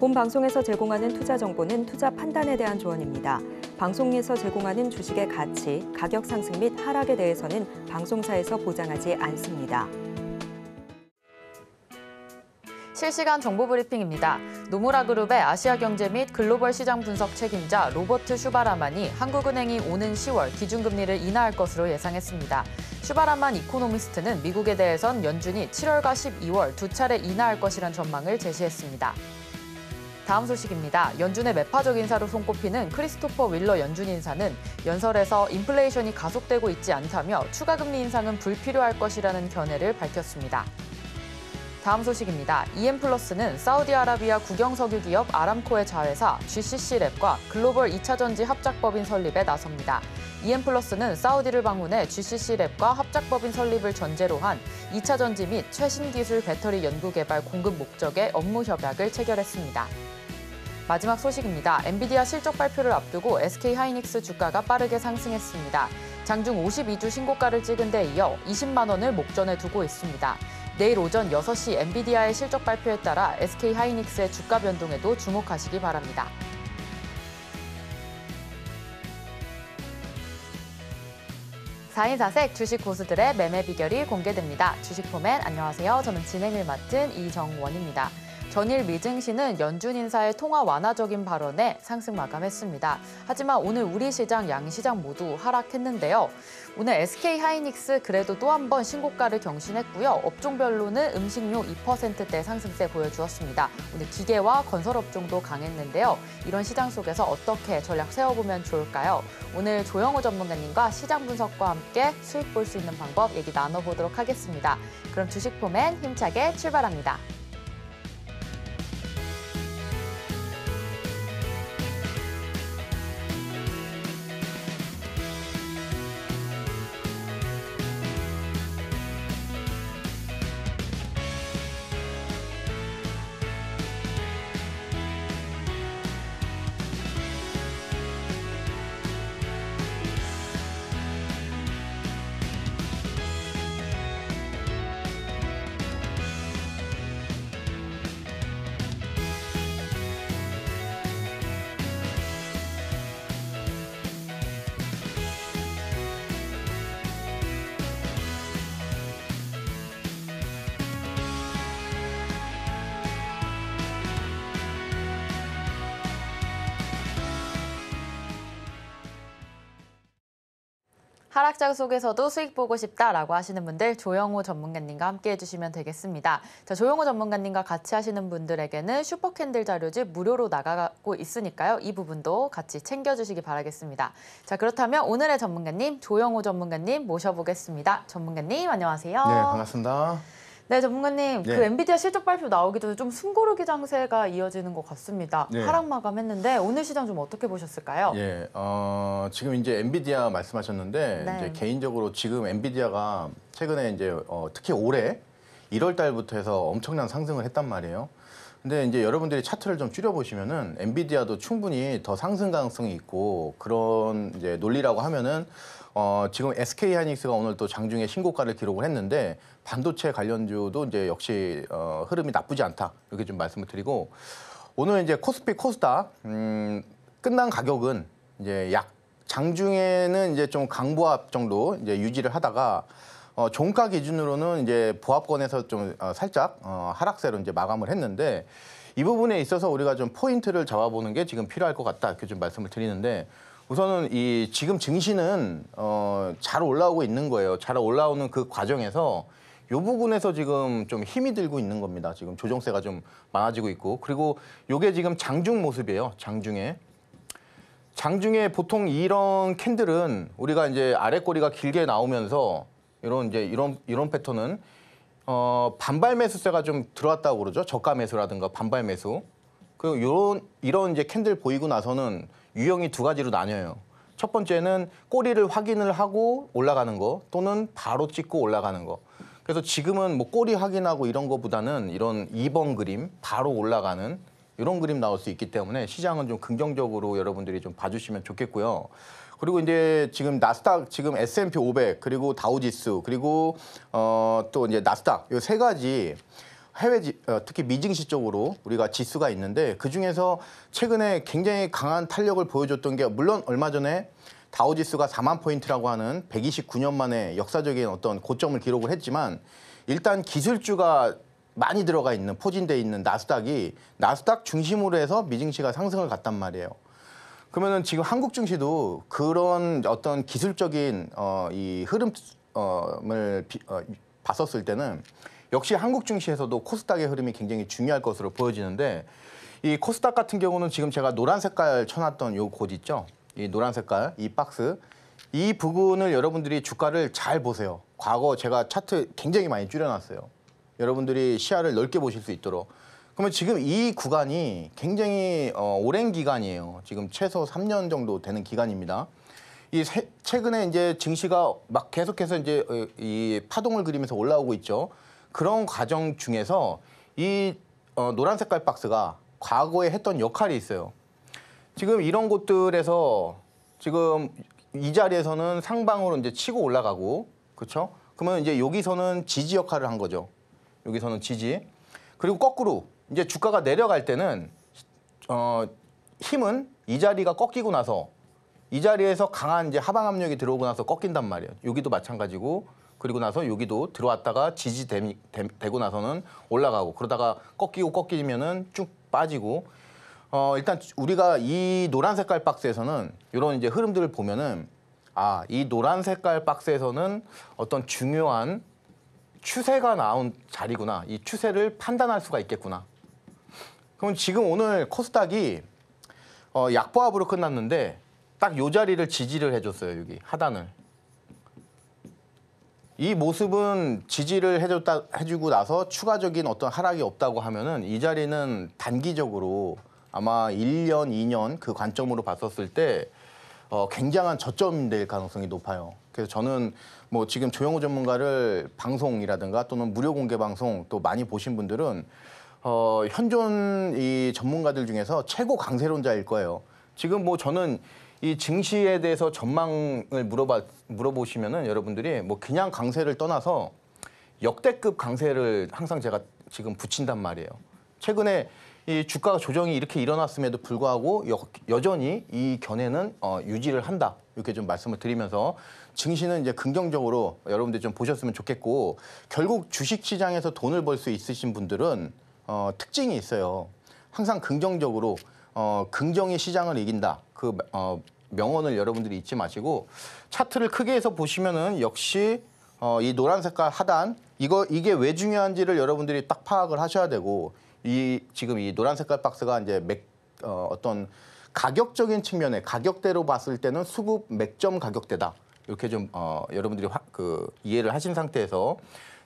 본 방송에서 제공하는 투자 정보는 투자 판단에 대한 조언입니다. 방송에서 제공하는 주식의 가치, 가격 상승 및 하락에 대해서는 방송사에서 보장하지 않습니다. 실시간 정보 브리핑입니다. 노무라그룹의 아시아경제 및 글로벌 시장 분석 책임자 로버트 슈바라만이 한국은행이 오는 10월 기준금리를 인하할 것으로 예상했습니다. 슈바라만 이코노미스트는 미국에 대해선 연준이 7월과 12월 두 차례 인하할 것이란 전망을 제시했습니다. 다음 소식입니다. 연준의 매파적 인사로 손꼽히는 크리스토퍼 윌러 연준 인사는 연설에서 인플레이션이 가속되고 있지 않다며 추가 금리 인상은 불필요할 것이라는 견해를 밝혔습니다. 다음 소식입니다. EM플러스는 사우디아라비아 국영석유 기업 아람코의 자회사 GCC랩과 글로벌 2차 전지 합작법인 설립에 나섭니다. EM플러스는 사우디를 방문해 GCC랩과 합작법인 설립을 전제로 한 2차 전지 및 최신 기술 배터리 연구 개발 공급 목적의 업무 협약을 체결했습니다. 마지막 소식입니다. 엔비디아 실적 발표를 앞두고 SK하이닉스 주가가 빠르게 상승했습니다. 장중 52주 신고가를 찍은 데 이어 20만 원을 목전에 두고 있습니다. 내일 오전 6시 엔비디아의 실적 발표에 따라 SK하이닉스의 주가 변동에도 주목하시기 바랍니다. 사인사색 주식 고수들의 매매 비결이 공개됩니다. 주식포맨 안녕하세요. 저는 진행을 맡은 이정원입니다. 전일 미증시는 연준 인사의 통화 완화적인 발언에 상승 마감했습니다. 하지만 오늘 우리 시장, 양시장 모두 하락했는데요. 오늘 SK하이닉스 그래도 또 한 번 신고가를 경신했고요. 업종별로는 음식료 2%대 상승세 보여주었습니다. 오늘 기계와 건설업종도 강했는데요. 이런 시장 속에서 어떻게 전략 세워보면 좋을까요? 오늘 조영호 전문가님과 시장 분석과 함께 수익 볼 수 있는 방법 얘기 나눠보도록 하겠습니다. 그럼 주식포맨 힘차게 출발합니다. 하락장 속에서도 수익 보고 싶다라고 하시는 분들 조영호 전문가님과 함께 해주시면 되겠습니다. 자, 조영호 전문가님과 같이 하시는 분들에게는 슈퍼캔들 자료집 무료로 나가고 있으니까요. 이 부분도 같이 챙겨주시기 바라겠습니다. 자, 그렇다면 오늘의 전문가님 조영호 전문가님 모셔보겠습니다. 전문가님 안녕하세요. 네, 반갑습니다. 네, 전문가님. 네. 그 엔비디아 실적 발표 나오기 전에 좀 숨고르기 장세가 이어지는 것 같습니다. 네. 하락 마감했는데 오늘 시장 좀 어떻게 보셨을까요? 예, 지금 이제 엔비디아 말씀하셨는데 네. 이제 개인적으로 지금 엔비디아가 최근에 이제 특히 올해 1월 달부터 해서 엄청난 상승을 했단 말이에요. 근데 이제 여러분들이 차트를 좀 줄여보시면은 엔비디아도 충분히 더 상승 가능성이 있고 그런 이제 논리라고 하면은 지금 SK하이닉스가 오늘 또 장중에 신고가를 기록을 했는데 반도체 관련주도 이제 역시 흐름이 나쁘지 않다 이렇게 좀 말씀을 드리고 오늘 이제 코스피 코스닥 끝난 가격은 이제 약 장중에는 이제 좀 강보합 정도 이제 유지를 하다가 종가 기준으로는 이제 보합권에서 좀 살짝 하락세로 이제 마감을 했는데 이 부분에 있어서 우리가 좀 포인트를 잡아보는 게 지금 필요할 것 같다 이렇게 좀 말씀을 드리는데 우선은 이 지금 증시는 잘 올라오고 있는 거예요. 잘 올라오는 그 과정에서 이 부분에서 지금 좀 힘이 들고 있는 겁니다. 지금 조정세가 좀 많아지고 있고 그리고 이게 지금 장중 모습이에요. 장중에 보통 이런 캔들은 우리가 이제 아래 꼬리가 길게 나오면서 이런 패턴은 반발 매수세가 좀 들어왔다고 그러죠. 저가 매수라든가 반발 매수. 그리고 이런 이제 캔들 보이고 나서는 유형이 두 가지로 나뉘어요. 첫 번째는 꼬리를 확인을 하고 올라가는 거 또는 바로 찍고 올라가는 거. 그래서 지금은 뭐 꼬리 확인하고 이런 거보다는 이런 2번 그림 바로 올라가는 이런 그림 나올 수 있기 때문에 시장은 좀 긍정적으로 여러분들이 좀 봐주시면 좋겠고요. 그리고 이제 지금 나스닥, 지금 S&P 500 그리고 다우지수 그리고 또 이제 나스닥 이 세 가지 특히 미증시 쪽으로 우리가 지수가 있는데 그중에서 최근에 굉장히 강한 탄력을 보여줬던 게 물론 얼마 전에 다우지수가 4만 포인트라고 하는 129년 만에 역사적인 어떤 고점을 기록을 했지만 일단 기술주가 많이 들어가 있는 포진돼 있는 나스닥이 나스닥 중심으로 해서 미증시가 상승을 갔단 말이에요. 그러면은 지금 한국 증시도 그런 어떤 기술적인 이 흐름을 봤었을 때는 역시 한국 증시에서도 코스닥의 흐름이 굉장히 중요할 것으로 보여지는데 이 코스닥 같은 경우는 지금 제가 노란 색깔 쳐놨던 요 곳 있죠. 이 노란 색깔 이 박스 이 부분을 여러분들이 주가를 잘 보세요. 과거 제가 차트 굉장히 많이 줄여놨어요. 여러분들이 시야를 넓게 보실 수 있도록. 그러면 지금 이 구간이 굉장히 오랜 기간이에요. 지금 최소 3년 정도 되는 기간입니다. 최근에 이제 증시가 막 계속해서 이제 이 파동을 그리면서 올라오고 있죠. 그런 과정 중에서 이 노란 색깔 박스가 과거에 했던 역할이 있어요. 지금 이런 곳들에서 지금 이 자리에서는 상방으로 이제 치고 올라가고, 그렇죠? 그러면 이제 여기서는 지지 역할을 한 거죠. 여기서는 지지. 그리고 거꾸로 이제 주가가 내려갈 때는 힘은 이 자리가 꺾이고 나서 이 자리에서 강한 이제 하방 압력이 들어오고 나서 꺾인단 말이에요. 여기도 마찬가지고 그리고 나서 여기도 들어왔다가 지지되고 나서는 올라가고 그러다가 꺾이면은 쭉 빠지고 일단 우리가 이 노란 색깔 박스에서는 이런 이제 흐름들을 보면은 이 노란 색깔 박스에서는 어떤 중요한 추세가 나온 자리구나. 이 추세를 판단할 수가 있겠구나. 그럼 지금 오늘 코스닥이 약보합으로 끝났는데 딱 이 자리를 지지를 해줬어요. 여기 하단을. 이 모습은 지지를 해주고 나서 추가적인 어떤 하락이 없다고 하면은 이 자리는 단기적으로 아마 1년, 2년 그 관점으로 봤었을 때 굉장한 저점이 될 가능성이 높아요. 그래서 저는 뭐 지금 조영호 전문가를 방송이라든가 또는 무료 공개 방송 또 많이 보신 분들은 현존 이 전문가들 중에서 최고 강세론자일 거예요. 지금 뭐 저는 이 증시에 대해서 전망을 물어보시면은 여러분들이 뭐 그냥 강세를 떠나서 역대급 강세를 항상 제가 지금 붙인단 말이에요. 최근에 이 주가가 조정이 이렇게 일어났음에도 불구하고 여전히 이 견해는 유지를 한다. 이렇게 좀 말씀을 드리면서 증시는 이제 긍정적으로 여러분들이 좀 보셨으면 좋겠고 결국 주식시장에서 돈을 벌 수 있으신 분들은 특징이 있어요. 항상 긍정적으로 긍정이 시장을 이긴다. 그 명언을 여러분들이 잊지 마시고 차트를 크게 해서 보시면은 역시 이 노란 색깔 하단 이게 왜 중요한지를 여러분들이 딱 파악을 하셔야 되고 지금 이 노란 색깔 박스가 이제 어떤 가격적인 측면에 가격대로 봤을 때는 수급 맥점 가격대다. 이렇게 좀 여러분들이 이해를 하신 상태에서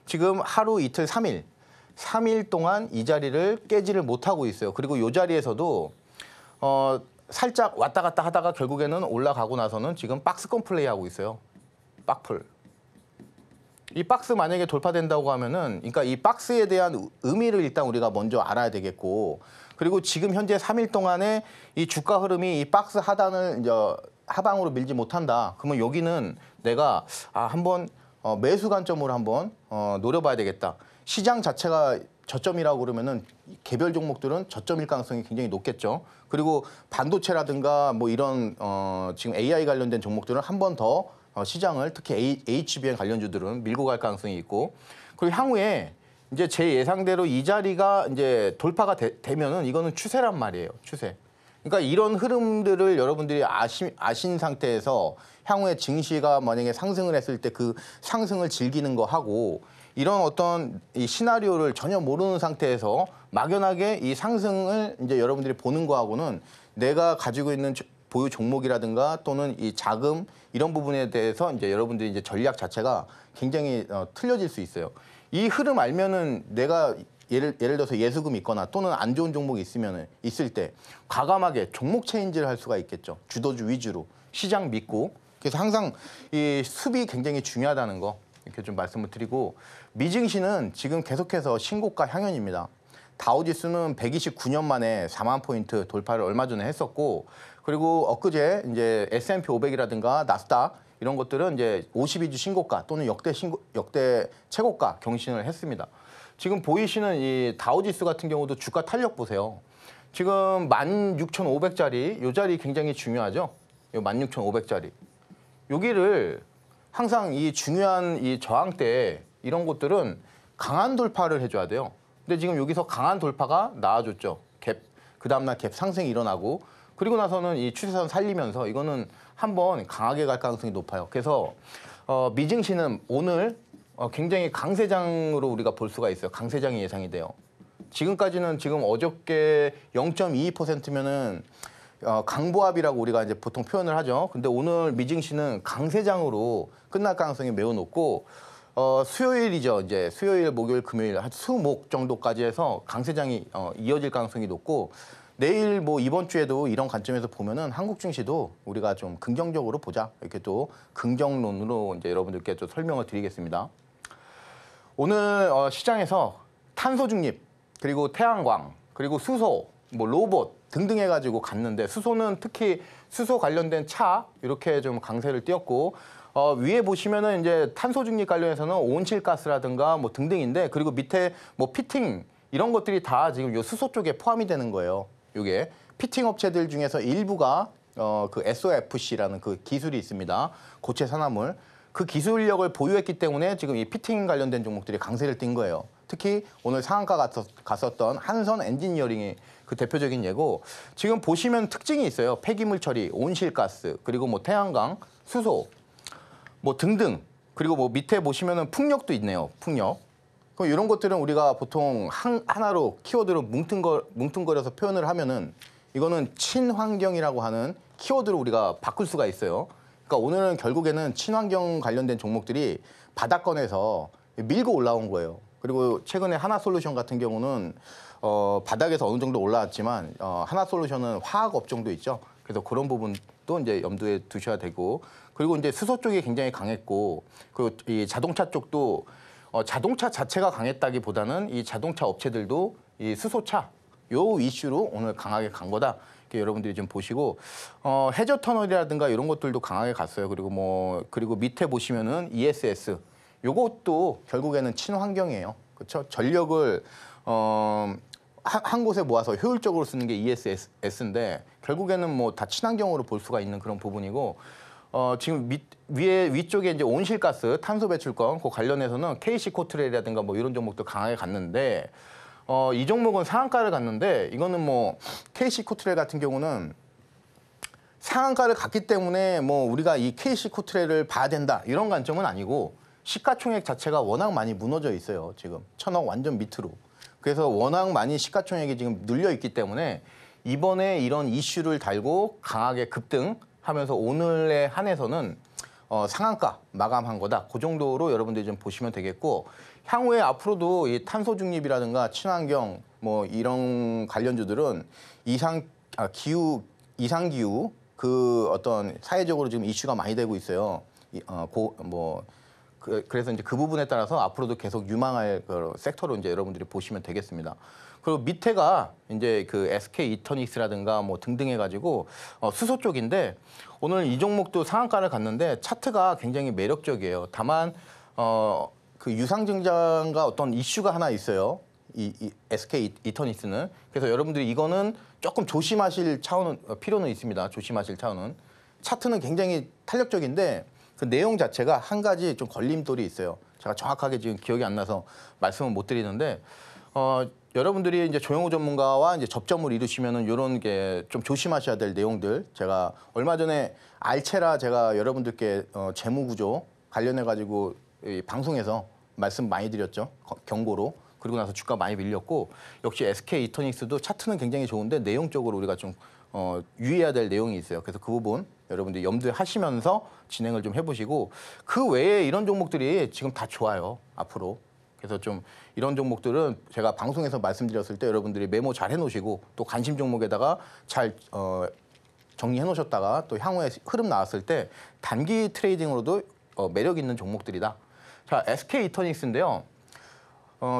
지금 하루 이틀 3일 동안 이 자리를 깨지를 못하고 있어요. 그리고 이 자리에서도 살짝 왔다 갔다 하다가 결국에는 올라가고 나서는 지금 박스권 플레이하고 있어요. 박플. 이 박스 만약에 돌파된다고 하면은 그러니까 이 박스에 대한 의미를 일단 우리가 먼저 알아야 되겠고 그리고 지금 현재 3일 동안에 이 주가 흐름이 이 박스 하단을 이제 하방으로 밀지 못한다. 그러면 여기는 내가 한번 매수 관점으로 한번 노려봐야 되겠다. 시장 자체가 저점이라고 그러면은 개별 종목들은 저점일 가능성이 굉장히 높겠죠. 그리고 반도체라든가 뭐 이런 지금 AI 관련된 종목들은 한 번 더 시장을 특히 HBM 관련주들은 밀고 갈 가능성이 있고 그리고 향후에 이제 제 예상대로 이 자리가 이제 돌파가 되면은 이거는 추세란 말이에요. 추세. 그러니까 이런 흐름들을 여러분들이 아신 상태에서 향후에 증시가 만약에 상승을 했을 때 그 상승을 즐기는 거 하고 이런 어떤 이 시나리오를 전혀 모르는 상태에서 막연하게 이 상승을 이제 여러분들이 보는 거하고는 내가 가지고 있는 보유 종목이라든가 또는 이 자금 이런 부분에 대해서 이제 여러분들이 이제 전략 자체가 굉장히 틀려질 수 있어요. 이 흐름 알면은 내가 예를 들어서 예수금이 있거나 또는 안 좋은 종목이 있을 때 과감하게 종목 체인지를 할 수가 있겠죠. 주도주 위주로 시장 믿고 그래서 항상 이 수비 굉장히 중요하다는 거 이렇게 좀 말씀을 드리고 미증시는 지금 계속해서 신고가 향연입니다. 다우지수는 129년 만에 4만 포인트 돌파를 얼마 전에 했었고 그리고 엊그제 이제 S&P 500이라든가 나스닥 이런 것들은 이제 52주 신고가 또는 역대 최고가 경신을 했습니다. 지금 보이시는 이 다우지수 같은 경우도 주가 탄력 보세요. 지금 16,500짜리 이 자리 굉장히 중요하죠. 이 16,500짜리. 여기를 항상 이 중요한 이 저항대 이런 곳들은 강한 돌파를 해줘야 돼요. 근데 지금 여기서 강한 돌파가 나와줬죠. 갭, 그 다음날 갭 상승이 일어나고 그리고 나서는 이 추세선 살리면서 이거는 한번 강하게 갈 가능성이 높아요. 그래서 미증시는 오늘 굉장히 강세장으로 우리가 볼 수가 있어요. 강세장이 예상이 돼요. 지금까지는 지금 어저께 0.22%면은 강보합이라고 우리가 이제 보통 표현을 하죠. 근데 오늘 미증시는 강세장으로 끝날 가능성이 매우 높고 수요일이죠. 이제 수요일, 목요일, 금요일 한 수목 정도까지 해서 강세장이 이어질 가능성이 높고 내일 뭐 이번 주에도 이런 관점에서 보면은 한국 증시도 우리가 좀 긍정적으로 보자. 이렇게 또 긍정론으로 이제 여러분들께 좀 설명을 드리겠습니다. 오늘 시장에서 탄소 중립 그리고 태양광 그리고 수소 뭐 로봇 등등 해가지고 갔는데 수소는 특히 수소 관련된 차 이렇게 좀 강세를 띄었고 위에 보시면은 이제 탄소 중립 관련해서는 온실가스라든가 뭐 등등인데 그리고 밑에 뭐 피팅 이런 것들이 다 지금 요 수소 쪽에 포함이 되는 거예요. 요게 피팅 업체들 중에서 일부가 그 SOFC라는 그 기술이 있습니다. 고체 산화물. 그 기술력을 보유했기 때문에 지금 이 피팅 관련된 종목들이 강세를 띈 거예요. 특히 오늘 상한가 갔었던 한선 엔지니어링이 그 대표적인 예고 지금 보시면 특징이 있어요. 폐기물 처리, 온실가스, 그리고 뭐 태양광, 수소 뭐 등등 그리고 뭐 밑에 보시면은 풍력도 있네요. 풍력. 그럼 이런 것들은 우리가 보통 하나로 키워드로 뭉뚱거려서 표현을 하면은 이거는 친환경이라고 하는 키워드로 우리가 바꿀 수가 있어요. 그러니까 오늘은 결국에는 친환경 관련된 종목들이 바닥권에서 밀고 올라온 거예요. 그리고 최근에 하나솔루션 같은 경우는 바닥에서 어느 정도 올라왔지만 하나솔루션은 화학 업종도 있죠. 그래서 그런 부분도 이제 염두에 두셔야 되고 그리고 이제 수소 쪽이 굉장히 강했고 그리고 이 자동차 쪽도 자동차 자체가 강했다기보다는 이 자동차 업체들도 이 수소차 요 이슈로 오늘 강하게 간 거다. 이렇게 여러분들이 좀 보시고 해저 터널이라든가 이런 것들도 강하게 갔어요. 그리고 밑에 보시면은 ESS 요것도 결국에는 친환경이에요. 그렇죠? 전력을 한 곳에 모아서 효율적으로 쓰는 게 ESS인데 결국에는 뭐 다 친환경으로 볼 수가 있는 그런 부분이고 지금 위쪽에 이제 온실가스 탄소 배출권 그 관련해서는 KC 코트레일이라든가 뭐 이런 종목도 강하게 갔는데 이 종목은 상한가를 갔는데 이거는 뭐 KC 코트레일 같은 경우는 상한가를 갔기 때문에 뭐 우리가 이 KC 코트레일을 봐야 된다 이런 관점은 아니고 시가총액 자체가 워낙 많이 무너져 있어요. 지금 1,000억 완전 밑으로. 그래서 워낙 많이 시가총액이 지금 눌려 있기 때문에 이번에 이런 이슈를 달고 강하게 급등하면서 오늘에 한해서는 상한가 마감한 거다. 그 정도로 여러분들이 좀 보시면 되겠고 향후에 앞으로도 이 탄소 중립이라든가 친환경 뭐 이런 관련주들은 이상기후 그 어떤 사회적으로 지금 이슈가 많이 되고 있어요. 그래서 이제 그 부분에 따라서 앞으로도 계속 유망할 그 섹터로 이제 여러분들이 보시면 되겠습니다. 그리고 밑에가 이제 그 SK 이터닉스라든가 뭐 등등 해가지고 수소 쪽인데 오늘 이 종목도 상한가를 갔는데 차트가 굉장히 매력적이에요. 다만 그 유상증자가 어떤 이슈가 하나 있어요. 이 SK 이터닉스는. 그래서 여러분들이 이거는 조금 조심하실 필요는 있습니다. 조심하실 차원은. 차트는 굉장히 탄력적인데 그 내용 자체가 한 가지 좀 걸림돌이 있어요. 제가 정확하게 지금 기억이 안 나서 말씀을 못 드리는데 여러분들이 이제 조영우 전문가와 이제 접점을 이루시면은 이런 게 좀 조심하셔야 될 내용들 제가 얼마 전에 알체라 제가 여러분들께 재무구조 관련해 가지고 방송에서 말씀 많이 드렸죠. 경고로. 그리고 나서 주가 많이 밀렸고 역시 SK 이터닉스도 차트는 굉장히 좋은데 내용적으로 우리가 좀 유의해야 될 내용이 있어요. 그래서 그 부분 여러분들이 염두에 하시면서 진행을 좀 해보시고 그 외에 이런 종목들이 지금 다 좋아요. 앞으로. 그래서 좀 이런 종목들은 제가 방송에서 말씀드렸을 때 여러분들이 메모 잘 해놓으시고 또 관심 종목에다가 잘 정리해 놓으셨다가 또 향후에 흐름 나왔을 때 단기 트레이딩으로도 매력 있는 종목들이다. 자, SK 이터닉스인데요.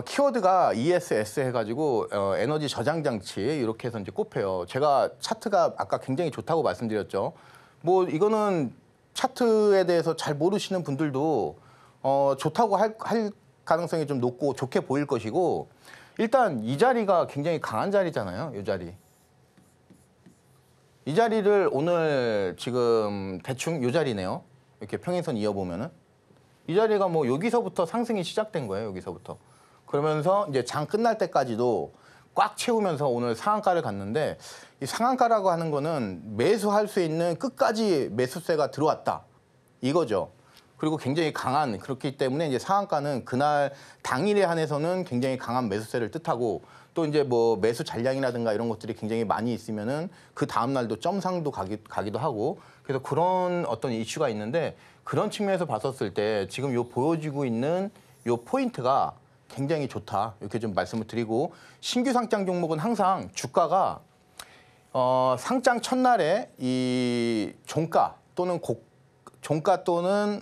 키워드가 ESS 해가지고 에너지 저장 장치 이렇게 해서 이제 꼽혀요. 제가 차트가 아까 굉장히 좋다고 말씀드렸죠. 뭐 이거는 차트에 대해서 잘 모르시는 분들도 좋다고 할 가능성이 좀 높고 좋게 보일 것이고 일단 이 자리가 굉장히 강한 자리잖아요. 이 자리. 이 자리를 오늘 지금 대충 이 자리네요. 이렇게 평행선 이어보면은 이 자리가 뭐 여기서부터 상승이 시작된 거예요. 여기서부터. 그러면서 이제 장 끝날 때까지도 꽉 채우면서 오늘 상한가를 갔는데 이 상한가라고 하는 거는 매수할 수 있는 끝까지 매수세가 들어왔다. 이거죠. 그리고 굉장히 강한 그렇기 때문에 이제 상한가는 그날 당일에 한해서는 굉장히 강한 매수세를 뜻하고 또 이제 뭐 매수 잔량이라든가 이런 것들이 굉장히 많이 있으면은 그 다음 날도 점상도 가기도 하고 그래서 그런 어떤 이슈가 있는데 그런 측면에서 봤었을 때 지금 요 보여지고 있는 요 포인트가 굉장히 좋다 이렇게 좀 말씀을 드리고 신규 상장 종목은 항상 주가가 상장 첫날에 이 종가 또는 종가 또는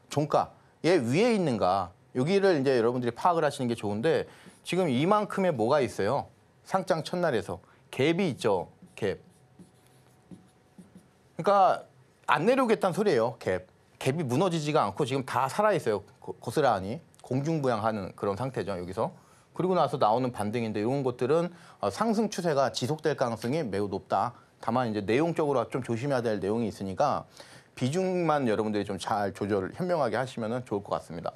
종가의 위에 있는가 여기를 이제 여러분들이 파악을 하시는 게 좋은데 지금 이만큼의 뭐가 있어요? 상장 첫날에서 갭이 있죠. 갭. 그러니까 안 내려오겠다는 소리예요. 갭. 갭이 무너지지가 않고 지금 다 살아있어요. 고스란히 공중부양하는 그런 상태죠. 여기서. 그리고 나서 나오는 반등인데 이런 것들은 상승 추세가 지속될 가능성이 매우 높다. 다만 이제 내용적으로 좀 조심해야 될 내용이 있으니까 비중만 여러분들이 좀 잘 조절을 현명하게 하시면 좋을 것 같습니다.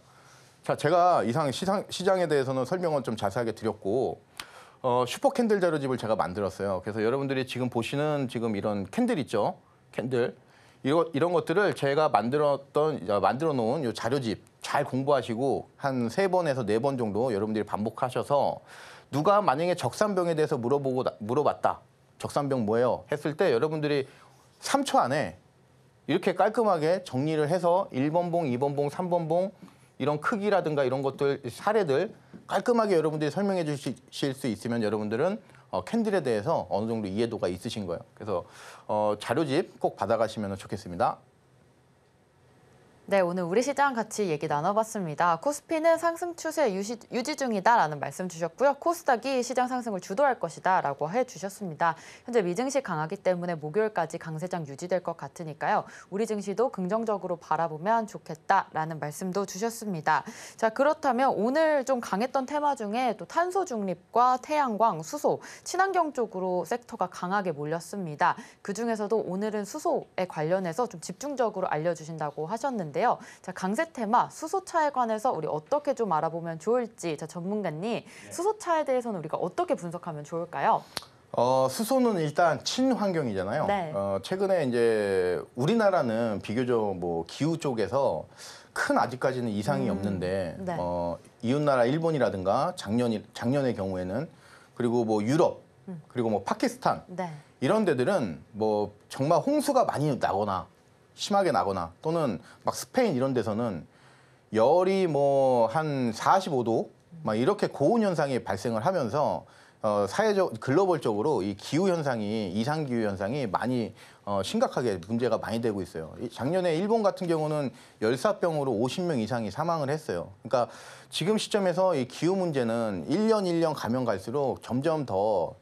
자, 제가 이상 시장에 대해서는 설명을 좀 자세하게 드렸고 슈퍼 캔들 자료집을 제가 만들었어요. 그래서 여러분들이 지금 보시는 지금 이런 캔들 있죠? 캔들. 이런 것들을 제가 만들어 놓은 이 자료집 잘 공부하시고 한 3번에서 4번 정도 여러분들이 반복하셔서 누가 만약에 적산병에 대해서 물어봤다. 적산병 뭐예요? 했을 때 여러분들이 3초 안에 이렇게 깔끔하게 정리를 해서 1번 봉, 2번 봉, 3번 봉 이런 크기라든가 이런 것들 사례들 깔끔하게 여러분들이 설명해 주실 수 있으면 여러분들은 캔들에 대해서 어느 정도 이해도가 있으신 거예요. 그래서 자료집 꼭 받아가시면 좋겠습니다. 네, 오늘 우리 시장 같이 얘기 나눠봤습니다. 코스피는 상승 추세 유지 중이다라는 말씀 주셨고요. 코스닥이 시장 상승을 주도할 것이다라고 해주셨습니다. 현재 미증시 강하기 때문에 목요일까지 강세장 유지될 것 같으니까요. 우리 증시도 긍정적으로 바라보면 좋겠다라는 말씀도 주셨습니다. 자, 그렇다면 오늘 좀 강했던 테마 중에 또 탄소 중립과 태양광, 수소, 친환경 쪽으로 섹터가 강하게 몰렸습니다. 그중에서도 오늘은 수소에 관련해서 좀 집중적으로 알려주신다고 하셨는데 자, 강세 테마 수소차에 관해서 우리 어떻게 좀 알아보면 좋을지 자, 전문가님 수소차에 대해서는 우리가 어떻게 분석하면 좋을까요? 수소는 일단 친환경이잖아요. 네. 최근에 이제 우리나라는 비교적 뭐 기후 쪽에서 큰 아직까지는 이상이 없는데 네. 이웃나라 일본이라든가 작년의 경우에는 그리고 뭐 유럽 그리고 뭐 파키스탄 네. 이런 데들은 뭐 정말 홍수가 많이 나거나 심하게 나거나 또는 막 스페인 이런 데서는 열이 뭐 한 45도 막 이렇게 고온 현상이 발생을 하면서 사회적 글로벌적으로 이 기후 현상이 이상 기후 현상이 많이 심각하게 문제가 많이 되고 있어요. 작년에 일본 같은 경우는 열사병으로 50명 이상이 사망을 했어요. 그러니까 지금 시점에서 이 기후 문제는 1년 가면 갈수록 점점 더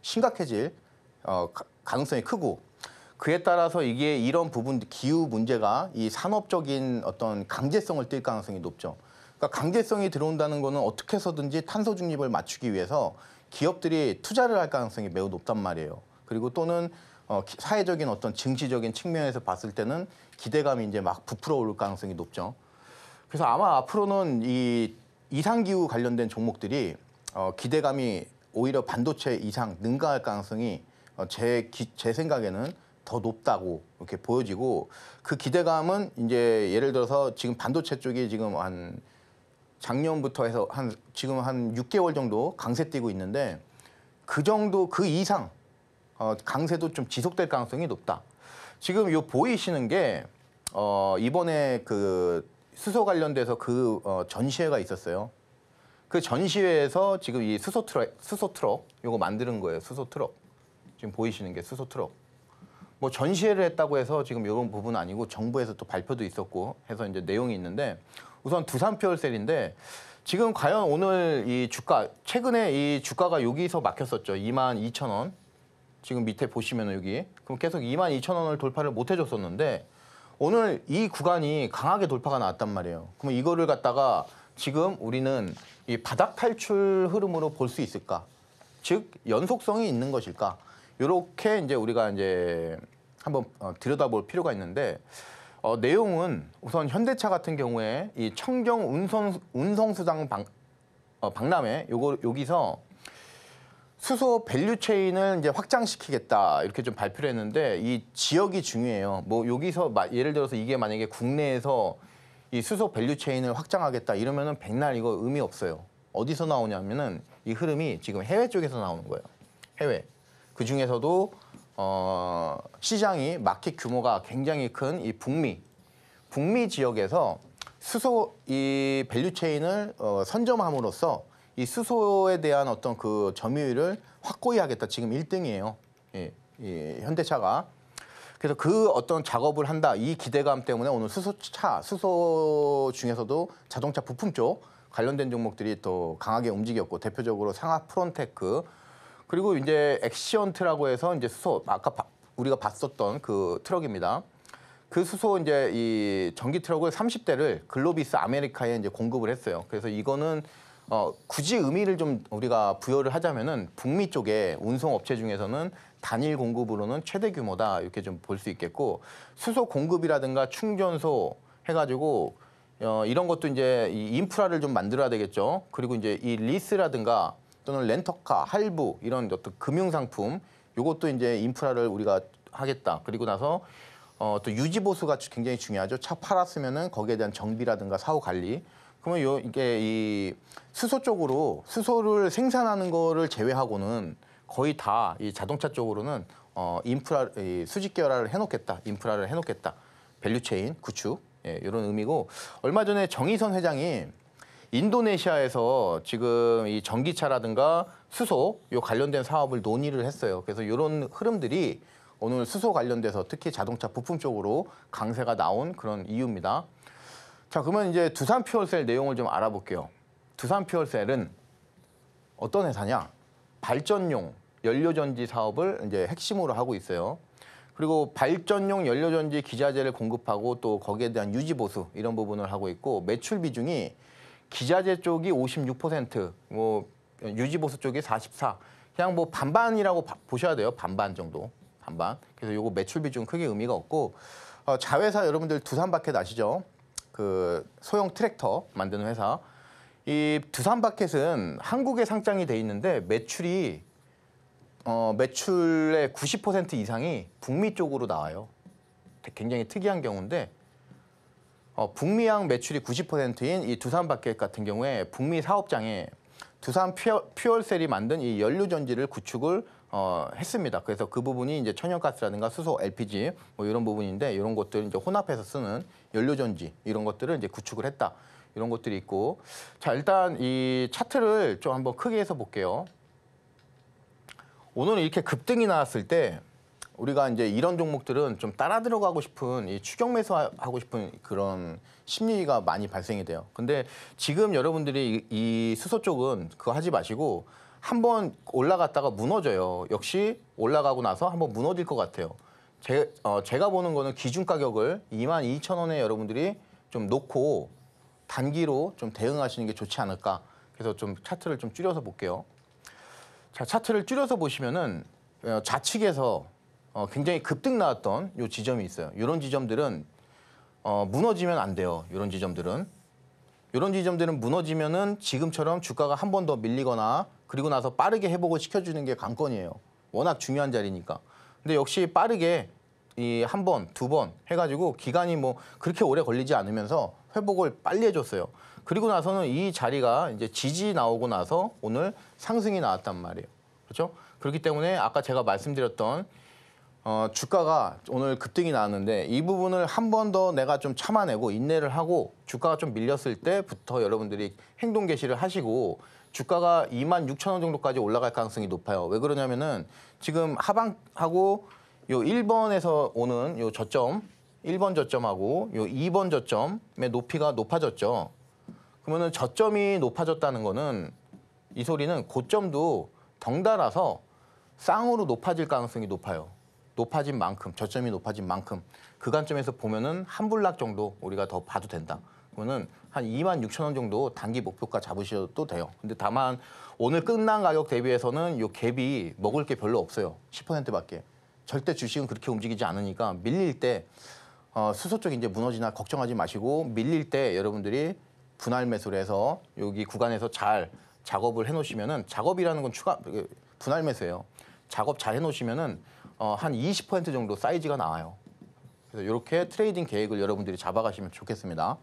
심각해질 가능성이 크고 그에 따라서 이게 이런 부분 기후 문제가 이 산업적인 어떤 강제성을 띨 가능성이 높죠. 그러니까 강제성이 들어온다는 거는 어떻게 해서든지 탄소 중립을 맞추기 위해서 기업들이 투자를 할 가능성이 매우 높단 말이에요. 그리고 또는 사회적인 어떤 증시적인 측면에서 봤을 때는 기대감이 이제 막 부풀어 오를 가능성이 높죠. 그래서 아마 앞으로는 이 이상기후 관련된 종목들이 기대감이 오히려 반도체 이상 능가할 가능성이 제 생각에는 더 높다고 이렇게 보여지고 그 기대감은 이제 예를 들어서 지금 반도체 쪽이 지금 한 작년부터 해서 지금 한 6개월 정도 강세 띄고 있는데 그 정도 그 이상 강세도 좀 지속될 가능성이 높다. 지금 요 보이시는 게 이번에 그 수소 관련돼서 그 전시회가 있었어요. 그 전시회에서 지금 이 수소 트럭 요거 만드는 거예요. 수소 트럭. 지금 보이시는 게 수소 트럭. 뭐 전시회를 했다고 해서 지금 이런 부분은 아니고 정부에서 또 발표도 있었고 해서 이제 내용이 있는데 우선 두산 퓨얼셀인데 지금 과연 오늘 이 주가 최근에 이 주가가 여기서 막혔었죠. 22,000원. 지금 밑에 보시면 여기 그럼 계속 22,000원을 돌파를 못 해줬었는데 오늘 이 구간이 강하게 돌파가 나왔단 말이에요. 그럼 이거를 갖다가 지금 우리는 이 바닥 탈출 흐름으로 볼 수 있을까? 즉 연속성이 있는 것일까? 이렇게 이제 우리가 이제 한번 들여다볼 필요가 있는데 내용은 우선 현대차 같은 경우에 이 청정 운송수당 박람회 여기서 수소 밸류 체인을 이제 확장시키겠다 이렇게 좀 발표를 했는데 이 지역이 중요해요. 뭐 여기서 예를 들어서 이게 만약에 국내에서 이 수소 밸류 체인을 확장하겠다 이러면은 백날 이거 의미 없어요. 어디서 나오냐면은 이 흐름이 지금 해외 쪽에서 나오는 거예요. 해외. 그 중에서도 시장이 마켓 규모가 굉장히 큰 이 북미 지역에서 수소 이 밸류 체인을 선점함으로써 이 수소에 대한 어떤 그 점유율을 확고히 하겠다. 지금 1등이에요. 이 현대차가. 그래서 그 어떤 작업을 한다. 이 기대감 때문에 오늘 수소 중에서도 자동차 부품 쪽 관련된 종목들이 또 강하게 움직였고 대표적으로 상하 프론테크 그리고 이제 엑시언트라고 해서 이제 수소 아까 우리가 봤었던 그 트럭입니다. 그 수소 이제 이 전기 트럭을 30대를 글로비스 아메리카에 이제 공급을 했어요. 그래서 이거는 굳이 의미를 좀 우리가 부여를 하자면은 북미 쪽에 운송 업체 중에서는 단일 공급으로는 최대 규모다 이렇게 좀 볼 수 있겠고 수소 공급이라든가 충전소 해가지고 이런 것도 이제 이 인프라를 좀 만들어야 되겠죠. 그리고 이제 이 리스라든가 또는 렌터카, 할부 이런 어떤 금융상품 요것도 이제 인프라를 우리가 하겠다. 그리고 나서 또 유지 보수가 굉장히 중요하죠. 차 팔았으면은 거기에 대한 정비라든가 사후 관리. 그러면 이게 이 수소 쪽으로 수소를 생산하는 거를 제외하고는 거의 다 이 자동차 쪽으로는 인프라 수직 계열화를 해놓겠다. 인프라를 해놓겠다. 밸류체인 구축 이런 의미고 얼마 전에 정의선 회장이 인도네시아에서 지금 이 전기차라든가 수소 요 관련된 사업을 논의를 했어요. 그래서 이런 흐름들이 오늘 수소 관련돼서 특히 자동차 부품 쪽으로 강세가 나온 그런 이유입니다. 자, 그러면 이제 두산 퓨얼셀 내용을 좀 알아볼게요. 두산 퓨얼셀은 어떤 회사냐? 발전용 연료전지 사업을 이제 핵심으로 하고 있어요. 그리고 발전용 연료전지 기자재를 공급하고 또 거기에 대한 유지 보수 이런 부분을 하고 있고 매출 비중이 기자재 쪽이 56%, 뭐 유지 보수 쪽이 44. 그냥 뭐 반반이라고 보셔야 돼요. 반반 정도. 반반. 그래서 요거 매출 비중 크게 의미가 없고 자회사 여러분들 두산바켓 아시죠? 그 소형 트랙터 만드는 회사. 이 두산바켓은 한국에 상장이 돼 있는데 매출의 90% 이상이 북미 쪽으로 나와요. 굉장히 특이한 경우인데 북미향 매출이 90%인 이 두산바켓 같은 경우에 북미 사업장에 두산 퓨얼셀이 만든 이 연료전지를 구축을 했습니다. 그래서 그 부분이 이제 천연가스라든가 수소, LPG 뭐 이런 부분인데 이런 것들 이제 혼합해서 쓰는 연료전지 이런 것들을 이제 구축을 했다. 이런 것들이 있고 자 일단 이 차트를 좀 한번 크게 해서 볼게요. 오늘 이렇게 급등이 나왔을 때 우리가 이제 이런 종목들은 좀 따라 들어가고 싶은 이 추격 매수하고 싶은 그런 심리가 많이 발생이 돼요. 근데 지금 여러분들이 이 수소 쪽은 그거 하지 마시고 한번 올라갔다가 무너져요. 역시 올라가고 나서 한번 무너질 것 같아요. 제가 보는 거는 기준 가격을 22,000원에 여러분들이 좀 놓고 단기로 좀 대응하시는 게 좋지 않을까. 그래서 좀 차트를 좀 줄여서 볼게요. 자, 차트를 줄여서 보시면은 좌측에서 굉장히 급등 나왔던 요 지점이 있어요. 이런 지점들은 무너지면 안 돼요. 이런 지점들은 무너지면은 지금처럼 주가가 한 번 더 밀리거나 그리고 나서 빠르게 회복을 시켜주는 게 관건이에요. 워낙 중요한 자리니까. 근데 역시 빠르게 이 한 번, 두 번 해가지고 기간이 뭐 그렇게 오래 걸리지 않으면서 회복을 빨리 해줬어요. 그리고 나서는 이 자리가 이제 지지 나오고 나서 오늘 상승이 나왔단 말이에요. 그렇죠? 그렇기 때문에 아까 제가 말씀드렸던 주가가 오늘 급등이 나왔는데 이 부분을 한 번 더 내가 좀 참아내고 인내를 하고 주가가 좀 밀렸을 때부터 여러분들이 행동 개시를 하시고 주가가 26,000원 정도까지 올라갈 가능성이 높아요. 왜 그러냐면은 지금 하방하고 요 1번에서 오는 요 저점, 1번 저점하고 요 2번 저점의 높이가 높아졌죠. 그러면은 저점이 높아졌다는 거는 이 소리는 고점도 덩달아서 쌍으로 높아질 가능성이 높아요. 높아진 만큼, 저점이 높아진 만큼 그 관점에서 보면은 한 불락 정도 우리가 더 봐도 된다. 그러면은 한 26,000원 정도 단기 목표가 잡으셔도 돼요. 근데 다만 오늘 끝난 가격 대비해서는 요 갭이 먹을 게 별로 없어요. 10%밖에. 절대 주식은 그렇게 움직이지 않으니까 밀릴 때 수소 쪽이 이제 무너지나 걱정하지 마시고 밀릴 때 여러분들이 분할 매수를 해서 여기 구간에서 잘 작업을 해놓으시면은 작업이라는 건 분할 매수예요. 작업 잘 해놓으시면은 한 20% 정도 사이즈가 나와요. 그래서 이렇게 트레이딩 계획을 여러분들이 잡아가시면 좋겠습니다.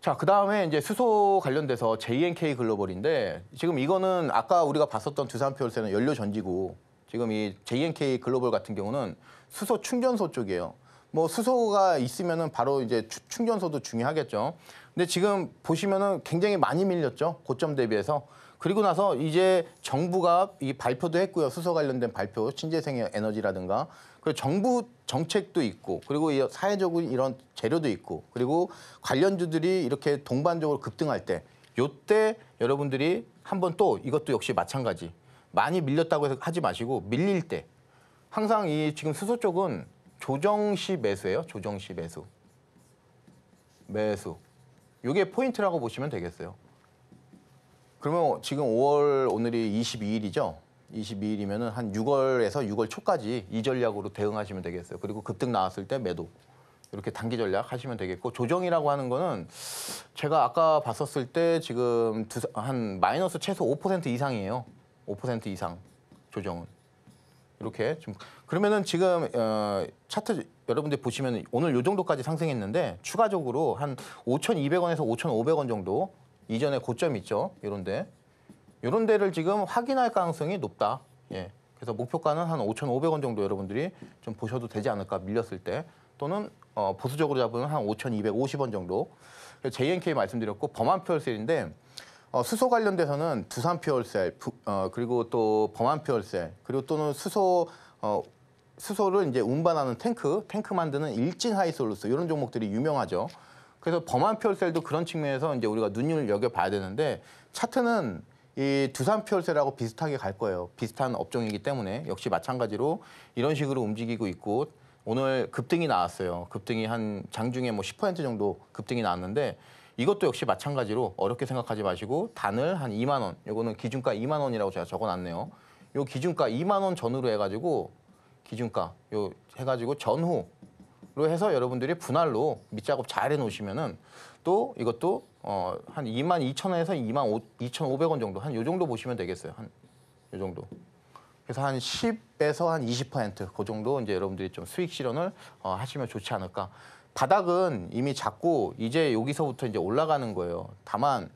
자, 그 다음에 이제 수소 관련돼서 JNK 글로벌인데 지금 이거는 아까 우리가 봤었던 두산표열세는 연료 전지고 지금 이 JNK 글로벌 같은 경우는 수소 충전소 쪽이에요. 뭐 수소가 있으면은 바로 이제 충전소도 중요하겠죠. 근데 지금 보시면은 굉장히 많이 밀렸죠. 고점 대비해서. 그리고 나서 이제 정부가 이 발표도 했고요. 수소 관련된 발표, 신재생 에너지라든가. 그리고 정부 정책도 있고, 그리고 사회적인 이런 재료도 있고, 그리고 관련주들이 이렇게 동반적으로 급등할 때, 요때 여러분들이 한번 또 이것도 역시 마찬가지. 많이 밀렸다고 해서 하지 마시고 밀릴 때 항상 이 지금 수소 쪽은 조정시 매수예요. 조정시 매수. 매수. 이게 포인트라고 보시면 되겠어요. 그러면 지금 5월 오늘이 22일이죠. 22일이면은 한 6월에서 6월 초까지 이 전략으로 대응하시면 되겠어요. 그리고 급등 나왔을 때 매도. 이렇게 단기 전략 하시면 되겠고 조정이라고 하는 거는 제가 아까 봤었을 때 지금 한 마이너스 최소 5% 이상이에요. 5% 이상 조정은. 이렇게 좀 그러면은 지금 차트 여러분들 보시면 오늘 요 정도까지 상승했는데 추가적으로 한 5,200원에서 5,500원 정도 이전에 고점 있죠. 이런 데를 지금 확인할 가능성이 높다. 예. 그래서 목표가는 한 5,500원 정도 여러분들이 좀 보셔도 되지 않을까 밀렸을 때 또는 보수적으로 잡으면 한 5,250원 정도. JNK 말씀드렸고 범한표열셀인데 수소 관련돼서는 두산표열셀 그리고 또 범한표열셀 그리고 또는 수소를 이제 운반하는 탱크 만드는 일진하이솔루스 이런 종목들이 유명하죠. 그래서 범한표열셀도 그런 측면에서 이제 우리가 눈여겨 봐야 되는데 차트는 이 두산표열셀하고 비슷하게 갈 거예요. 비슷한 업종이기 때문에 역시 마찬가지로 이런 식으로 움직이고 있고 오늘 급등이 나왔어요. 급등이 한 장중에 뭐 10% 정도 급등이 나왔는데 이것도 역시 마찬가지로 어렵게 생각하지 마시고 단을 한 2만 원. 요거는 기준가 2만 원이라고 제가 적어놨네요. 요 기준가 2만 원 전후로 해가지고 기준가 요 해가지고 전후로 해서 여러분들이 분할로 밑작업 잘 해놓으시면은 또 이것도 한 22,000원에서 22,500원 정도 한 요 정도 보시면 되겠어요. 한 요 정도. 그래서 한 10에서 한 20%그 정도 이제 여러분들이 좀 수익 실현을 하시면 좋지 않을까. 바닥은 이미 잡고 이제 여기서부터 이제 올라가는 거예요. 다만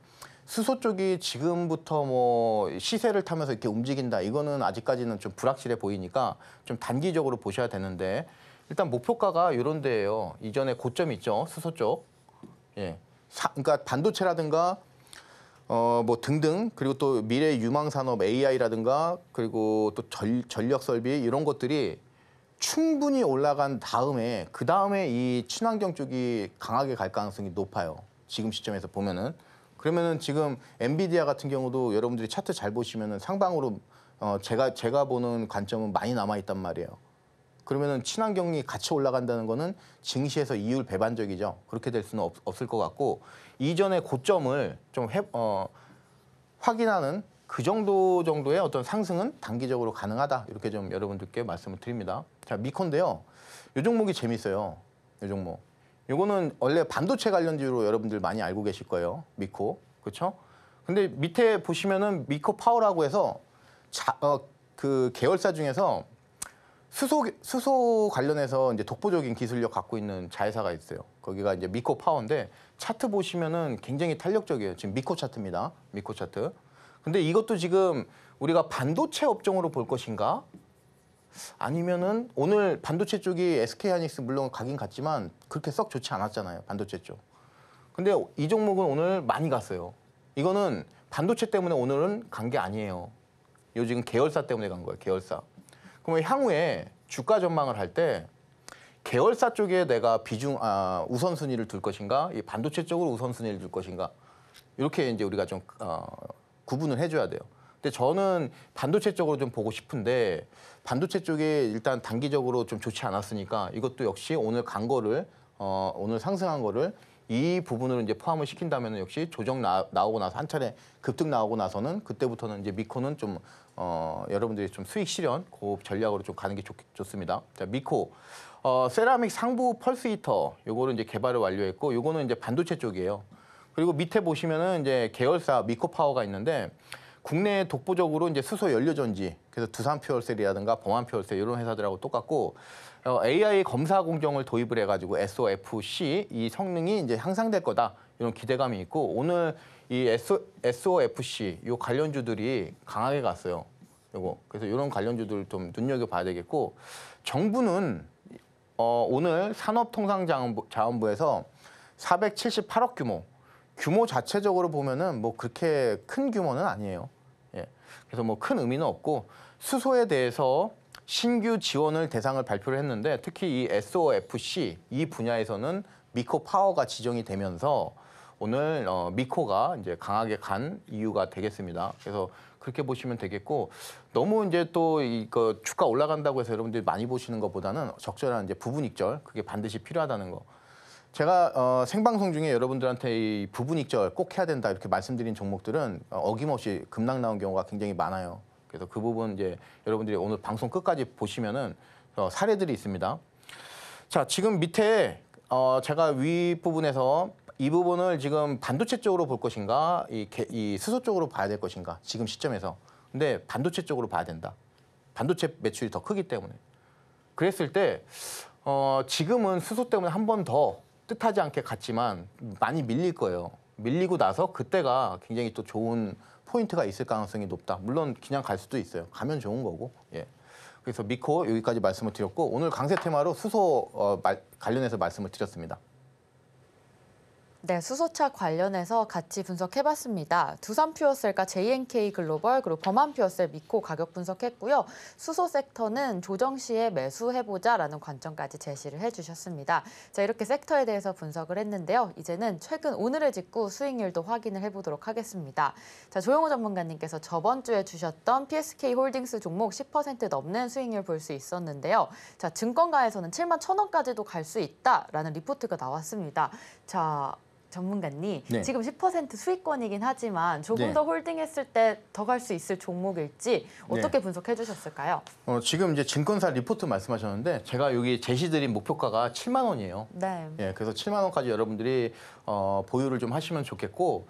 수소 쪽이 지금부터 뭐 시세를 타면서 이렇게 움직인다. 이거는 아직까지는 좀 불확실해 보이니까 좀 단기적으로 보셔야 되는데 일단 목표가가 이런 데예요. 이전에 고점 있죠. 수소 쪽. 예. 그러니까 반도체라든가 뭐 등등 그리고 또 미래 유망 산업 AI라든가 그리고 또 전력 설비 이런 것들이 충분히 올라간 다음에 그 다음에 이 친환경 쪽이 강하게 갈 가능성이 높아요. 지금 시점에서 보면은 그러면은 지금 엔비디아 같은 경우도 여러분들이 차트 잘 보시면은 상방으로 제가 보는 관점은 많이 남아 있단 말이에요. 그러면은 친환경이 같이 올라간다는 거는 증시에서 이율 배반적이죠. 그렇게 될 수는 없을 것 같고 이전의 고점을 좀 확인하는 그 정도의 어떤 상승은 단기적으로 가능하다. 이렇게 좀 여러분들께 말씀을 드립니다. 자, 미코인데요. 이 종목이 재밌어요. 이 종목. 요거는 원래 반도체 관련주로 여러분들 많이 알고 계실 거예요. 미코. 그렇죠? 근데 밑에 보시면은 미코 파워라고 해서 그 계열사 중에서 수소 관련해서 이제 독보적인 기술력 갖고 있는 자회사가 있어요. 거기가 이제 미코 파워인데 차트 보시면은 굉장히 탄력적이에요. 지금 미코 차트입니다. 미코 차트. 근데 이것도 지금 우리가 반도체 업종으로 볼 것인가? 아니면은 오늘 반도체 쪽이 SK하이닉스 물론 가긴 갔지만 그렇게 썩 좋지 않았잖아요. 반도체 쪽. 근데 이 종목은 오늘 많이 갔어요. 이거는 반도체 때문에 오늘은 간 게 아니에요. 요 지금 계열사 때문에 간 거예요. 계열사. 그러면 향후에 주가 전망을 할 때 계열사 쪽에 내가 우선순위를 둘 것인가? 이 반도체 쪽으로 우선순위를 둘 것인가? 이렇게 이제 우리가 좀 구분을 해줘야 돼요. 근데 저는 반도체 쪽으로 좀 보고 싶은데 반도체 쪽에 일단 단기적으로 좀 좋지 않았으니까 이것도 역시 오늘 간 거를 오늘 상승한 거를 이 부분을 이제 포함을 시킨다면 역시 조정 나오고 나서 한 차례 급등 나오고 나서는 그때부터는 이제 미코는 좀 여러분들이 좀 수익 실현 그 전략으로 좀 가는 게 좋습니다. 자, 미코 세라믹 상부 펄스 히터 요거를 이제 개발을 완료했고 요거는 이제 반도체 쪽이에요. 그리고 밑에 보시면은 이제 계열사 미코 파워가 있는데 국내에 독보적으로 이제 수소 연료 전지 그래서 두산 퓨얼셀이라든가 범한 퓨얼셀 이런 회사들하고 똑같고 AI 검사 공정을 도입을 해가지고 SOFC 이 성능이 이제 향상될 거다 이런 기대감이 있고 오늘 이 SOFC 요 관련주들이 강하게 갔어요. 요거 그래서 이런 관련주들 좀 눈여겨봐야 되겠고 정부는 오늘 산업통상자원부에서 478억 규모 자체적으로 보면은 뭐 그렇게 큰 규모는 아니에요. 예. 그래서 뭐 큰 의미는 없고 수소에 대해서 신규 지원을 대상을 발표를 했는데 특히 이 SOFC 이 분야에서는 미코 파워가 지정이 되면서 오늘 미코가 이제 강하게 간 이유가 되겠습니다. 그래서 그렇게 보시면 되겠고 너무 이제 또 이거 주가 올라간다고 해서 여러분들이 많이 보시는 것보다는 적절한 이제 부분익절 그게 반드시 필요하다는 거. 제가 생방송 중에 여러분들한테 이 부분익절 꼭 해야 된다 이렇게 말씀드린 종목들은 어김없이 급락 나온 경우가 굉장히 많아요. 그래서 그 부분 이제 여러분들이 오늘 방송 끝까지 보시면은 사례들이 있습니다. 자, 지금 밑에 제가 윗 부분에서 이 부분을 지금 반도체 쪽으로 볼 것인가, 이 수소 쪽으로 봐야 될 것인가, 지금 시점에서. 근데 반도체 쪽으로 봐야 된다. 반도체 매출이 더 크기 때문에. 그랬을 때 지금은 수소 때문에 한 번 더 뜻하지 않게 갔지만 많이 밀릴 거예요. 밀리고 나서 그때가 굉장히 또 좋은 포인트가 있을 가능성이 높다. 물론 그냥 갈 수도 있어요. 가면 좋은 거고. 예. 그래서 미코 여기까지 말씀을 드렸고 오늘 강세 테마로 수소 관련해서 말씀을 드렸습니다. 네, 수소차 관련해서 같이 분석해봤습니다. 두산 퓨어셀과 JNK 글로벌 그리고 범한 퓨어셀 미코 가격 분석했고요. 수소 섹터는 조정 시에 매수해보자라는 관점까지 제시를 해주셨습니다. 자, 이렇게 섹터에 대해서 분석을 했는데요. 이제는 최근 오늘의 직구 수익률도 확인을 해보도록 하겠습니다. 자, 조영호 전문가님께서 저번 주에 주셨던 PSK 홀딩스 종목 10% 넘는 수익률 볼 수 있었는데요. 자, 증권가에서는 7만 1,000원까지도 갈 수 있다라는 리포트가 나왔습니다. 자, 전문가님, 네. 지금 10% 수익권이긴 하지만 조금 네. 더 홀딩했을 때 더 갈 수 있을 종목일지 어떻게 분석해 주셨을까요? 지금 이제 증권사 리포트 말씀하셨는데 제가 여기 제시드린 목표가가 7만 원이에요. 네. 예, 그래서 7만 원까지 여러분들이 보유를 좀 하시면 좋겠고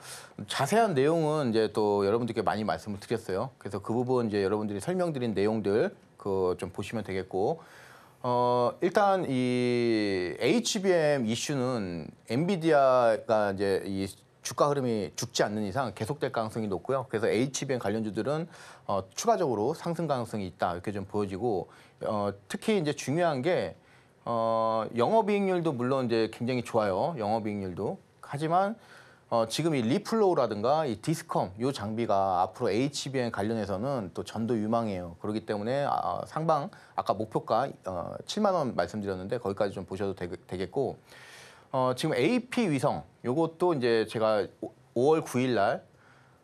자세한 내용은 이제 또 여러분들께 많이 말씀을 드렸어요. 그래서 그 부분 이제 여러분들이 설명드린 내용들 그 좀 보시면 되겠고. 일단 이 HBM 이슈는 엔비디아가 이제 이 주가 흐름이 죽지 않는 이상 계속될 가능성이 높고요. 그래서 HBM 관련주들은 추가적으로 상승 가능성이 있다 이렇게 좀 보여지고 특히 이제 중요한 게 영업이익률도 물론 이제 굉장히 좋아요. 영업이익률도 하지만 지금 이 리플로우라든가 이 디스컴 이 장비가 앞으로 HBM 관련해서는 또 전도 유망해요. 그렇기 때문에 상방 아까 목표가 7만 원 말씀드렸는데 거기까지 좀 보셔도 되겠고 지금 AP 위성 요것도 이제 제가 5월 9일 날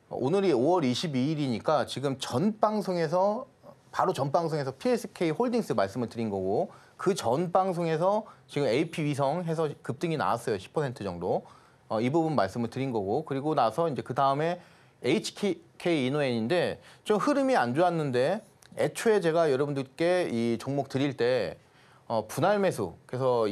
오늘이 5월 22일이니까 지금 전 방송에서 바로 전 방송에서 PSK 홀딩스 말씀을 드린 거고 그 전 방송에서 지금 AP 위성 해서 급등이 나왔어요. 10% 정도. 이 부분 말씀을 드린 거고 그리고 나서 이제 그 다음에 HK 이노엔인데 좀 흐름이 안 좋았는데 애초에 제가 여러분들께 이 종목 드릴 때 분할 매수 그래서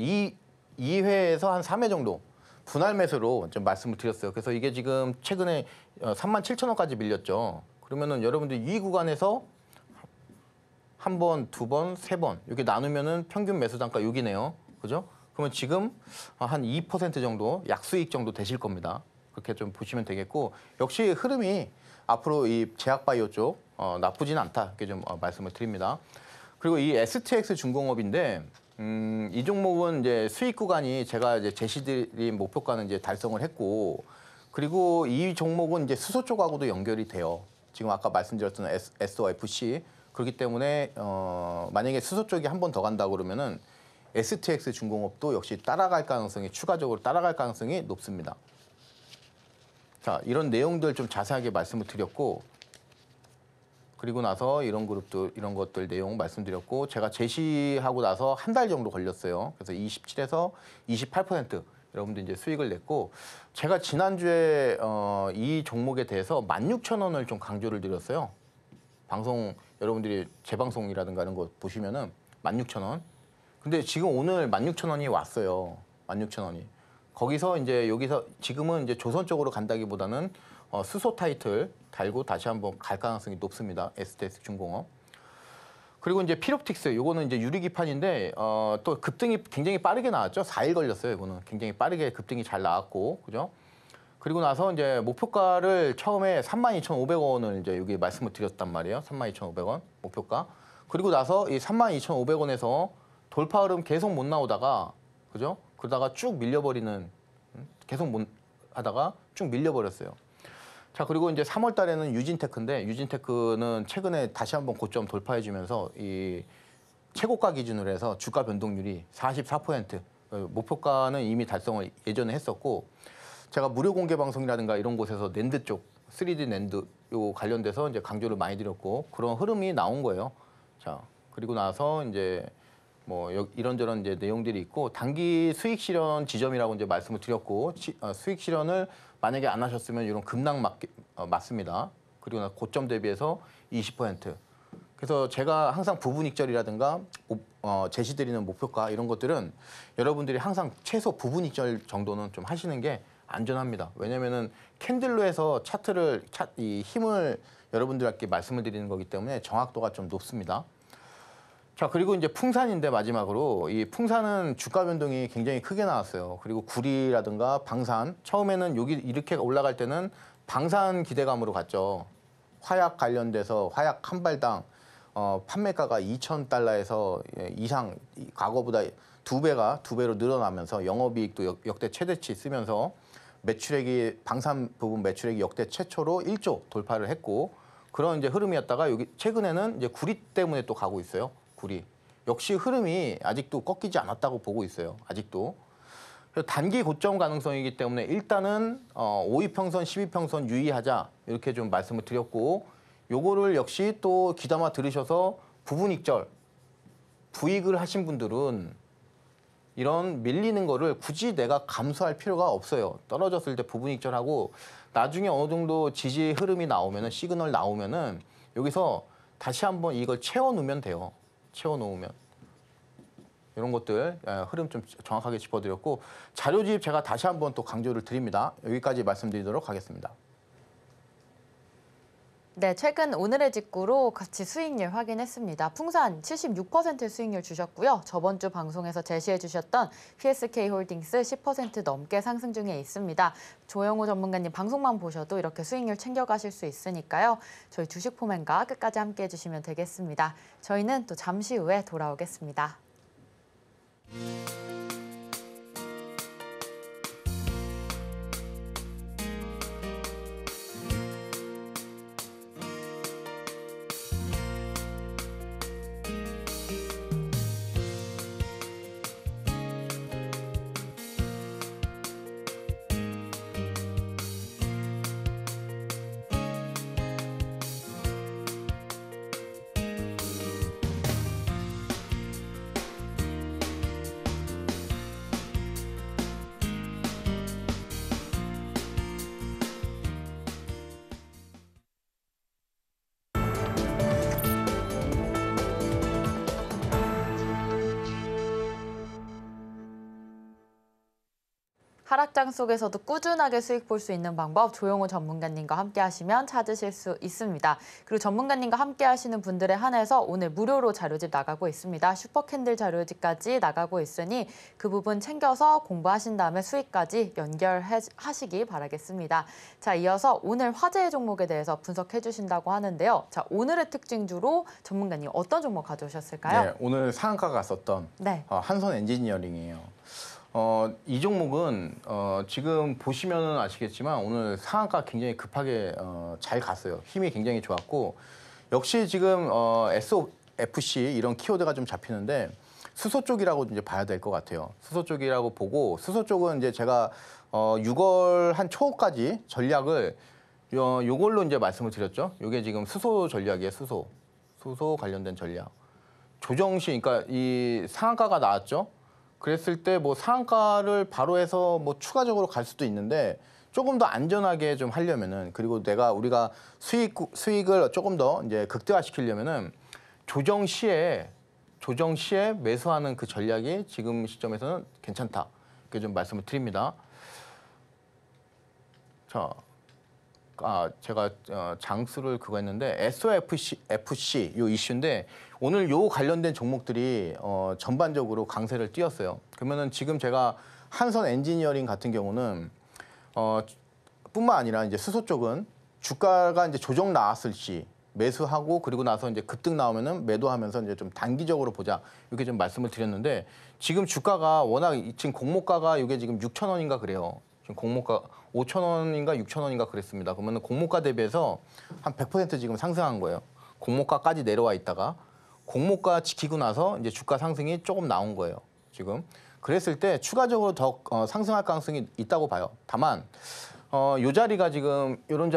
2회에서 한 3회 정도 분할 매수로 좀 말씀을 드렸어요. 그래서 이게 지금 최근에 37,000원까지 밀렸죠. 그러면은 여러분들 이 구간에서 한 번, 두 번, 세 번 이렇게 나누면은 평균 매수 단가 여기네요. 그죠? 그러면 지금 한 2% 정도 약수익 정도 되실 겁니다. 그렇게 좀 보시면 되겠고 역시 흐름이 앞으로 이 제약바이오 쪽 나쁘진 않다 이렇게 좀 말씀을 드립니다. 그리고 이 STX 중공업인데 이 종목은 이제 수익 구간이 제가 이제 제시드린 목표가는 이제 달성을 했고 그리고 이 종목은 이제 수소 쪽하고도 연결이 돼요. 지금 아까 말씀드렸던 SOFC 그렇기 때문에 만약에 수소 쪽이 한 번 더 간다 그러면은 STX 중공업도 역시 따라갈 가능성이 추가적으로 따라갈 가능성이 높습니다. 자, 이런 내용들 좀 자세하게 말씀을 드렸고 그리고 나서 이런 그룹도 이런 것들 내용 말씀드렸고 제가 제시하고 나서 한 달 정도 걸렸어요. 그래서 27에서 28% 여러분들 이제 수익을 냈고 제가 지난주에 이 종목에 대해서 16,000원을 좀 강조를 드렸어요. 방송 여러분들이 재방송이라든가 이런 거 보시면은 16,000원. 근데 지금 오늘 16,000원이 왔어요. 16,000원이. 거기서 이제 여기서 지금은 이제 조선 쪽으로 간다기보다는 수소 타이틀 달고 다시 한번 갈 가능성이 높습니다. STS 중공업. 그리고 이제 피롭틱스 요거는 이제 유리기판인데 또 급등이 굉장히 빠르게 나왔죠. 4일 걸렸어요. 이거는 굉장히 빠르게 급등이 잘 나왔고 그죠? 그리고 나서 이제 목표가를 처음에 32,500원을 이제 여기 말씀을 드렸단 말이에요. 32,500원 목표가. 그리고 나서 이 32,500원에서 돌파 흐름 계속 못 나오다가 그죠? 그러다가 쭉 밀려버리는 계속 못 하다가 쭉 밀려버렸어요. 자 그리고 이제 3월 달에는 유진테크인데 유진테크는 최근에 다시 한번 고점 돌파해주면서 이 최고가 기준으로 해서 주가 변동률이 44%, 목표가는 이미 달성을 예전에 했었고 제가 무료 공개 방송이라든가 이런 곳에서 낸드 쪽 3D 낸드 요 관련돼서 이제 강조를 많이 드렸고 그런 흐름이 나온 거예요. 자 그리고 나서 이제 뭐 이런저런 이제 내용들이 있고 단기 수익 실현 지점이라고 이제 말씀을 드렸고 수익 실현을 만약에 안 하셨으면 이런 급락 맞습니다. 그리고 고점 대비해서 20%. 그래서 제가 항상 부분익절이라든가 제시드리는 목표가 이런 것들은 여러분들이 항상 최소 부분익절 정도는 좀 하시는 게 안전합니다. 왜냐면은 캔들로 해서 이 힘을 여러분들께 말씀을 드리는 거기 때문에 정확도가 좀 높습니다. 자 그리고 이제 풍산인데 마지막으로 이 풍산은 주가 변동이 굉장히 크게 나왔어요. 그리고 구리라든가 방산 처음에는 여기 이렇게 올라갈 때는 방산 기대감으로 갔죠. 화약 관련돼서 화약 한 발당 판매가가 2,000달러에서 이상 과거보다 두 배로 늘어나면서 영업이익도 역대 최대치 쓰면서 매출액이 방산 부분 매출액이 역대 최초로 1조 돌파를 했고 그런 이제 흐름이었다가 여기 최근에는 이제 구리 때문에 또 가고 있어요. 구리. 역시 흐름이 아직도 꺾이지 않았다고 보고 있어요. 아직도. 그래서 단기 고점 가능성이기 때문에 일단은 5위평선, 10위평선 유의하자 이렇게 좀 말씀을 드렸고 요거를 역시 또 귀담아 들으셔서 부분익절, 부익을 하신 분들은 이런 밀리는 거를 굳이 내가 감수할 필요가 없어요. 떨어졌을 때 부분익절하고 나중에 어느 정도 지지 흐름이 나오면은 시그널 나오면은 여기서 다시 한번 이걸 채워놓으면 돼요. 채워놓으면 이런 것들 흐름 좀 정확하게 짚어드렸고 자료집 제가 다시 한번 또 강조를 드립니다. 여기까지 말씀드리도록 하겠습니다. 네, 최근 오늘의 직구로 같이 수익률 확인했습니다. 풍산 76% 수익률 주셨고요. 저번 주 방송에서 제시해 주셨던 PSK홀딩스 10% 넘게 상승 중에 있습니다. 조영호 전문가님 방송만 보셔도 이렇게 수익률 챙겨가실 수 있으니까요. 저희 주식포맨과 끝까지 함께해 주시면 되겠습니다. 저희는 또 잠시 후에 돌아오겠습니다. 하락장 속에서도 꾸준하게 수익 볼 수 있는 방법 조영호 전문가님과 함께 하시면 찾으실 수 있습니다. 그리고 전문가님과 함께 하시는 분들에 한해서 오늘 무료로 자료집 나가고 있습니다. 슈퍼캔들 자료집까지 나가고 있으니 그 부분 챙겨서 공부하신 다음에 수익까지 연결하시기 바라겠습니다. 자, 이어서 오늘 화제의 종목에 대해서 분석해 주신다고 하는데요. 자, 오늘의 특징주로 전문가님 어떤 종목 가져오셨을까요? 네, 오늘 상한가가 갔었던 네. 한선 엔지니어링이에요. 이 종목은 지금 보시면 아시겠지만 오늘 상한가 굉장히 급하게 잘 갔어요. 힘이 굉장히 좋았고 역시 지금 SOFC 이런 키워드가 좀 잡히는데 수소 쪽이라고 이제 봐야 될 것 같아요. 수소 쪽이라고 보고 수소 쪽은 이제 제가 6월 한 초까지 전략을 요걸로 이제 말씀을 드렸죠. 이게 지금 수소 전략이에요. 수소 관련된 전략. 조정시 그러니까 이 상한가가 나왔죠. 그랬을 때 뭐 상한가를 바로 해서 뭐 추가적으로 갈 수도 있는데 조금 더 안전하게 좀 하려면은 그리고 우리가 수익을 조금 더 이제 극대화시키려면은 조정 시에 매수하는 그 전략이 지금 시점에서는 괜찮다. 이렇게 좀 말씀을 드립니다. 자, 제가 장수를 그거 했는데 SOFC 요 이슈인데 오늘 요 관련된 종목들이 전반적으로 강세를 띄었어요. 그러면은 지금 제가 한선 엔지니어링 같은 경우는 뿐만 아니라 이제 수소 쪽은 주가가 이제 조정 나왔을 시 매수하고 그리고 나서 이제 급등 나오면은 매도하면서 이제 좀 단기적으로 보자 이렇게 좀 말씀을 드렸는데 지금 주가가 워낙 지금 공모가가 이게 지금 6,000원인가 그래요. 지금 공모가 5,000원인가 6,000원인가 그랬습니다. 그러면 공모가 대비해서 한 100% 지금 상승한 거예요. 공모가까지 내려와 있다가 공모가 지키고 나서 이제 주가 상승이 조금 나온 거예요. 지금 그랬을 때 추가적으로 더 상승할 가능성이 있다고 봐요. 다만 요 자리가 지금 요런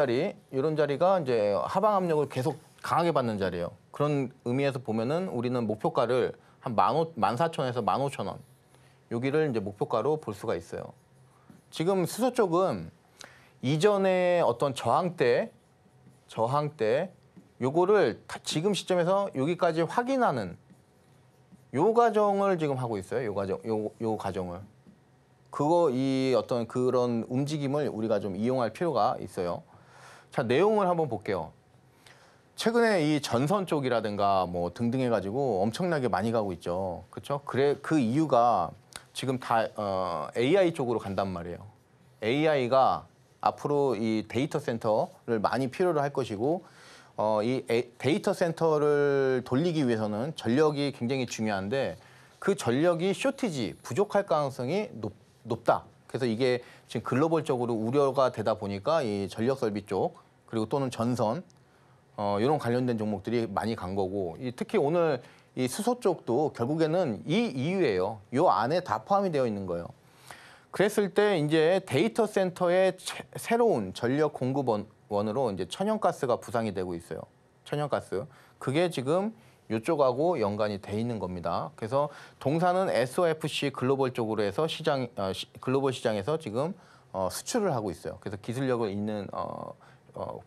자리가 이제 하방 압력을 계속 강하게 받는 자리예요. 그런 의미에서 보면은 우리는 목표가를 한 14,000원에서 15,000원 여기를 이제 목표가로 볼 수가 있어요. 지금 수소 쪽은 이전에 어떤 저항대 요거를 지금 시점에서 여기까지 확인하는 요 과정을 지금 하고 있어요. 요 과정을. 이 어떤 그런 움직임을 우리가 좀 이용할 필요가 있어요. 자, 내용을 한번 볼게요. 최근에 이 전선 쪽이라든가 뭐 등등 해가지고 엄청나게 많이 가고 있죠. 그렇죠? 그 이유가 지금 다 AI 쪽으로 간단 말이에요. AI가 앞으로 이 데이터 센터를 많이 필요로 할 것이고 이 데이터 센터를 돌리기 위해서는 전력이 굉장히 중요한데 그 전력이 부족할 가능성이 높다. 그래서 이게 지금 글로벌적으로 우려가 되다 보니까 이 전력 설비 쪽 그리고 또는 전선 이런 관련된 종목들이 많이 간 거고 특히 오늘 이 수소 쪽도 결국에는 이 이유예요. 요 안에 다 포함이 되어 있는 거예요. 그랬을 때 이제 데이터 센터의 새로운 전력 공급원으로 이제 천연가스가 부상이 되고 있어요. 천연가스. 그게 지금 이쪽하고 연관이 돼 있는 겁니다. 그래서 동사는 SOFC 글로벌 쪽으로 해서 글로벌 시장에서 지금 수출을 하고 있어요. 그래서 기술력을 잇는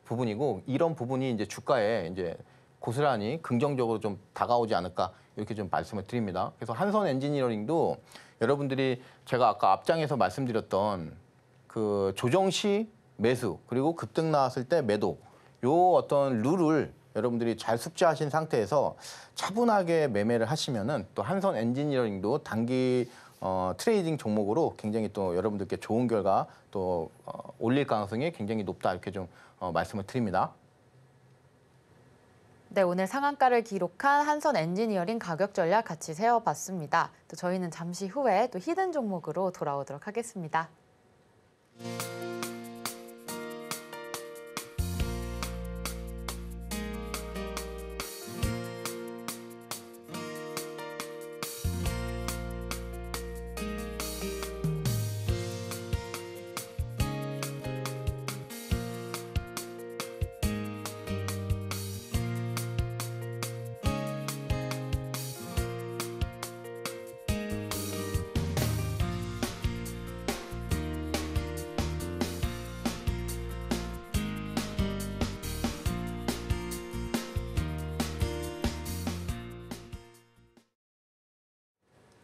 부분이고 이런 부분이 이제 주가에 이제 고스란히 긍정적으로 좀 다가오지 않을까 이렇게 좀 말씀을 드립니다. 그래서 한선 엔지니어링도 여러분들이 제가 아까 앞장에서 말씀드렸던 그 조정 시 매수 그리고 급등 나왔을 때 매도 요 어떤 룰을 여러분들이 잘 숙지하신 상태에서 차분하게 매매를 하시면은 또 한선 엔지니어링도 단기 트레이딩 종목으로 굉장히 또 여러분들께 좋은 결과 또 올릴 가능성이 굉장히 높다 이렇게 좀 말씀을 드립니다. 네, 오늘 상한가를 기록한 한선 엔지니어링 가격 전략 같이 세워봤습니다. 또 저희는 잠시 후에 또 히든 종목으로 돌아오도록 하겠습니다.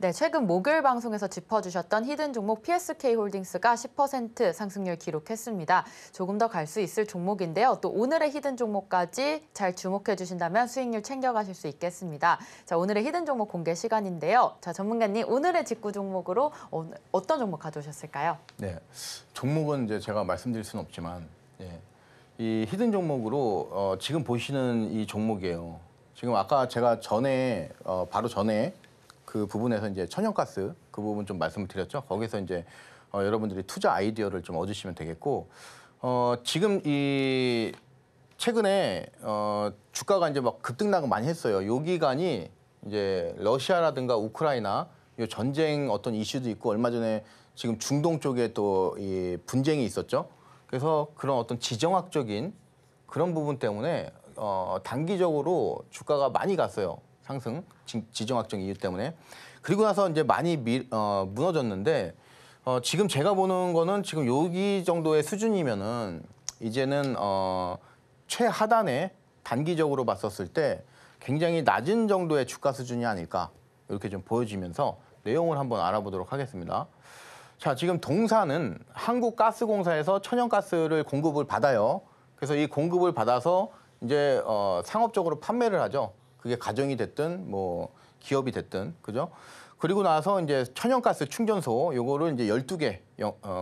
네, 최근 목요일 방송에서 짚어주셨던 히든 종목 PSK홀딩스가 10% 상승률 기록했습니다. 조금 더 갈 수 있을 종목인데요. 또 오늘의 히든 종목까지 잘 주목해 주신다면 수익률 챙겨가실 수 있겠습니다. 자, 오늘의 히든 종목 공개 시간인데요. 자, 전문가님 오늘의 직구 종목으로 어떤 종목 가져오셨을까요? 네, 종목은 이제 제가 말씀드릴 수는 없지만 이 히든 종목으로 지금 보시는 이 종목이에요. 지금 아까 제가 바로 전에 그 부분에서 이제 천연가스 그 부분 좀 말씀을 드렸죠. 거기서 이제 여러분들이 투자 아이디어를 좀 얻으시면 되겠고 지금 이 최근에 주가가 이제 막 급등락을 많이 했어요. 요 기간이 이제 러시아라든가 우크라이나 요 전쟁 어떤 이슈도 있고 얼마 전에 지금 중동 쪽에 또 이 분쟁이 있었죠. 그래서 그런 어떤 지정학적인 그런 부분 때문에 단기적으로 주가가 많이 갔어요. 상승, 지정학적 이유 때문에. 그리고 나서 이제 많이 무너졌는데 지금 제가 보는 거는 지금 여기 정도의 수준이면은 이제는 최하단에 단기적으로 봤었을 때 굉장히 낮은 정도의 주가 수준이 아닐까 이렇게 좀 보여지면서 내용을 한번 알아보도록 하겠습니다. 자, 지금 동사는 한국가스공사에서 천연가스를 공급을 받아요. 그래서 이 공급을 받아서 이제 상업적으로 판매를 하죠. 그게 가정이 됐든 뭐 기업이 됐든 그죠? 그리고 나서 이제 천연가스 충전소 요거를 이제 12개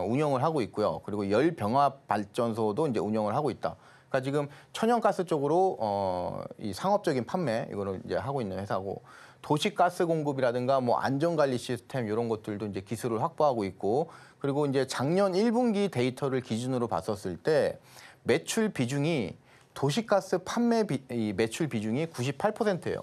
운영을 하고 있고요. 그리고 열병합 발전소도 이제 운영을 하고 있다. 그러니까 지금 천연가스 쪽으로 이 상업적인 판매 이거를 이제 하고 있는 회사고, 도시가스 공급이라든가 뭐 안전관리 시스템 이런 것들도 이제 기술을 확보하고 있고, 그리고 이제 작년 1분기 데이터를 기준으로 봤었을 때 매출 비중이 도시가스 판매 이 매출 비중이 98%예요.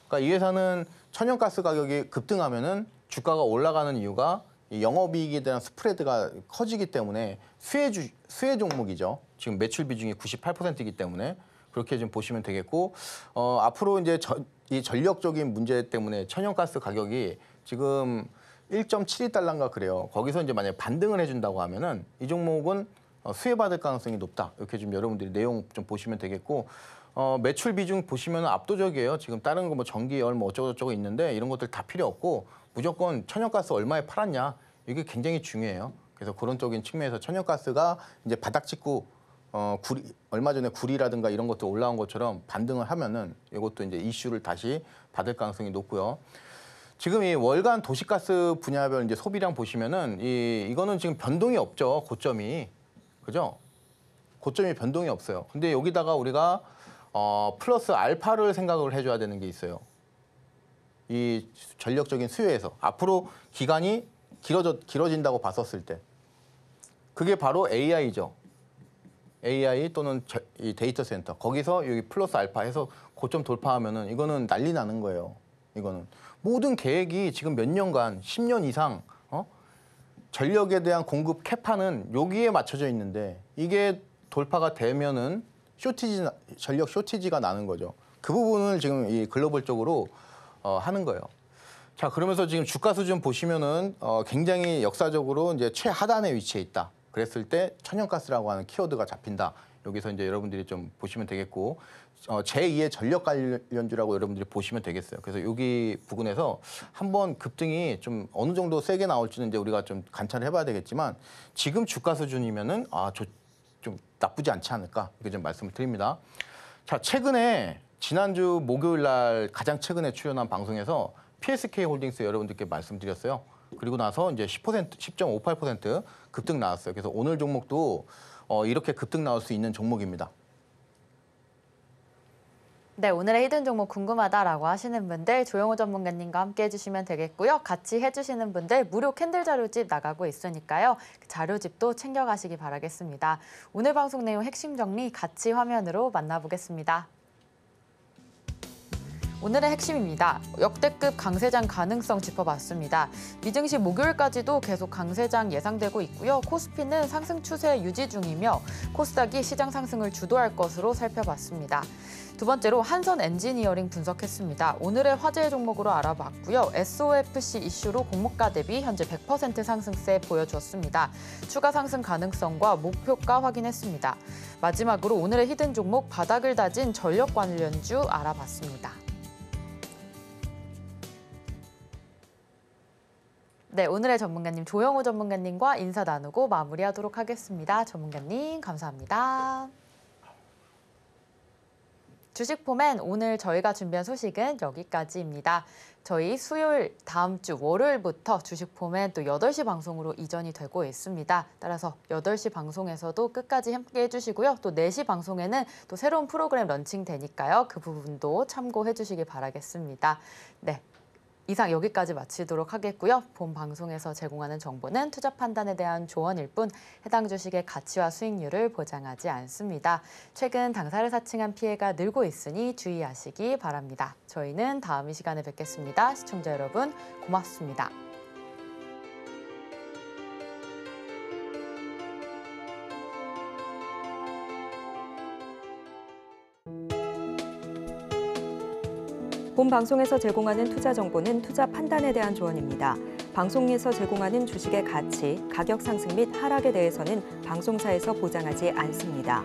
그러니까 이 회사는 천연가스 가격이 급등하면은 주가가 올라가는 이유가 이 영업이익에 대한 스프레드가 커지기 때문에 수혜 종목이죠. 지금 매출 비중이 98%이기 때문에 그렇게 좀 보시면 되겠고, 앞으로 이제 이 전력적인 문제 때문에 천연가스 가격이 지금 1.72달러인가 그래요. 거기서 이제 만약에 반등을 해준다고 하면은 이 종목은 수혜받을 가능성이 높다. 이렇게 좀 여러분들이 내용 좀 보시면 되겠고, 매출 비중 보시면 압도적이에요. 지금 다른 거 뭐 전기, 열, 뭐 어쩌고저쩌고 있는데 이런 것들 다 필요 없고 무조건 천연가스 얼마에 팔았냐 이게 굉장히 중요해요. 그래서 그런 쪽인 측면에서 천연가스가 이제 바닥 찍고 얼마 전에 구리라든가 이런 것도 올라온 것처럼 반등을 하면은 이것도 이제 이슈를 다시 받을 가능성이 높고요. 지금 이 월간 도시가스 분야별 이제 소비량 보시면은 이거는 지금 변동이 없죠. 고점이. 그죠? 고점이 변동이 없어요. 근데 여기다가 우리가 플러스 알파를 생각을 해줘야 되는 게 있어요. 이 전력적인 수요에서 앞으로 기간이 길어진다고 봤었을 때 그게 바로 AI죠. AI 또는 이 데이터 센터. 거기서 여기 플러스 알파 해서 고점 돌파하면은 이거는 난리 나는 거예요. 이거는 모든 계획이 지금 몇 년간 10년 이상 전력에 대한 공급 캐파는 여기에 맞춰져 있는데 이게 돌파가 되면은 전력 쇼티지가 나는 거죠. 그 부분을 지금 이 글로벌적으로 하는 거예요. 자, 그러면서 지금 주가 수준 보시면은 굉장히 역사적으로 이제 최하단에 위치해 있다. 그랬을 때 천연가스라고 하는 키워드가 잡힌다. 여기서 이제 여러분들이 좀 보시면 되겠고, 제2의 전력 관련주라고 여러분들이 보시면 되겠어요. 그래서 여기 부분에서 한번 급등이 좀 어느 정도 세게 나올지는 이제 우리가 좀 관찰을 해봐야 되겠지만 지금 주가 수준이면은 좀 나쁘지 않지 않을까 이렇게 좀 말씀을 드립니다. 자, 최근에 지난주 목요일 날 가장 최근에 출연한 방송에서 PSK 홀딩스 여러분들께 말씀드렸어요. 그리고 나서 이제 10.58% 급등 나왔어요. 그래서 오늘 종목도 이렇게 급등 나올 수 있는 종목입니다. 네, 오늘의 히든 종목 궁금하다라고 하시는 분들 조영호 전문가님과 함께 해주시면 되겠고요. 같이 해주시는 분들 무료 캔들 자료집 나가고 있으니까요. 그 자료집도 챙겨가시기 바라겠습니다. 오늘 방송 내용 핵심 정리 같이 화면으로 만나보겠습니다. 오늘의 핵심입니다. 역대급 강세장 가능성 짚어봤습니다. 미증시 목요일까지도 계속 강세장 예상되고 있고요. 코스피는 상승 추세 유지 중이며 코스닥이 시장 상승을 주도할 것으로 살펴봤습니다. 두 번째로 한선 엔지니어링 분석했습니다. 오늘의 화제 종목으로 알아봤고요. SOFC 이슈로 공모가 대비 현재 100% 상승세 보여주었습니다. 추가 상승 가능성과 목표가 확인했습니다. 마지막으로 오늘의 히든 종목 바닥을 다진 전력 관련주 알아봤습니다. 네, 오늘의 전문가님 조영호 전문가님과 인사 나누고 마무리하도록 하겠습니다. 전문가님 감사합니다. 주식포맨 오늘 저희가 준비한 소식은 여기까지입니다. 저희 수요일 다음 주 월요일부터 주식포맨 또 8시 방송으로 이전이 되고 있습니다. 따라서 8시 방송에서도 끝까지 함께 해주시고요. 또 4시 방송에는 또 새로운 프로그램 런칭되니까요. 그 부분도 참고해 주시기 바라겠습니다. 네. 이상 여기까지 마치도록 하겠고요. 본 방송에서 제공하는 정보는 투자 판단에 대한 조언일 뿐 해당 주식의 가치와 수익률을 보장하지 않습니다. 최근 당사를 사칭한 피해가 늘고 있으니 주의하시기 바랍니다. 저희는 다음 이 시간에 뵙겠습니다. 시청자 여러분 고맙습니다. 본 방송에서 제공하는 투자 정보는 투자 판단에 대한 조언입니다. 방송에서 제공하는 주식의 가치, 가격 상승 및 하락에 대해서는 방송사에서 보장하지 않습니다.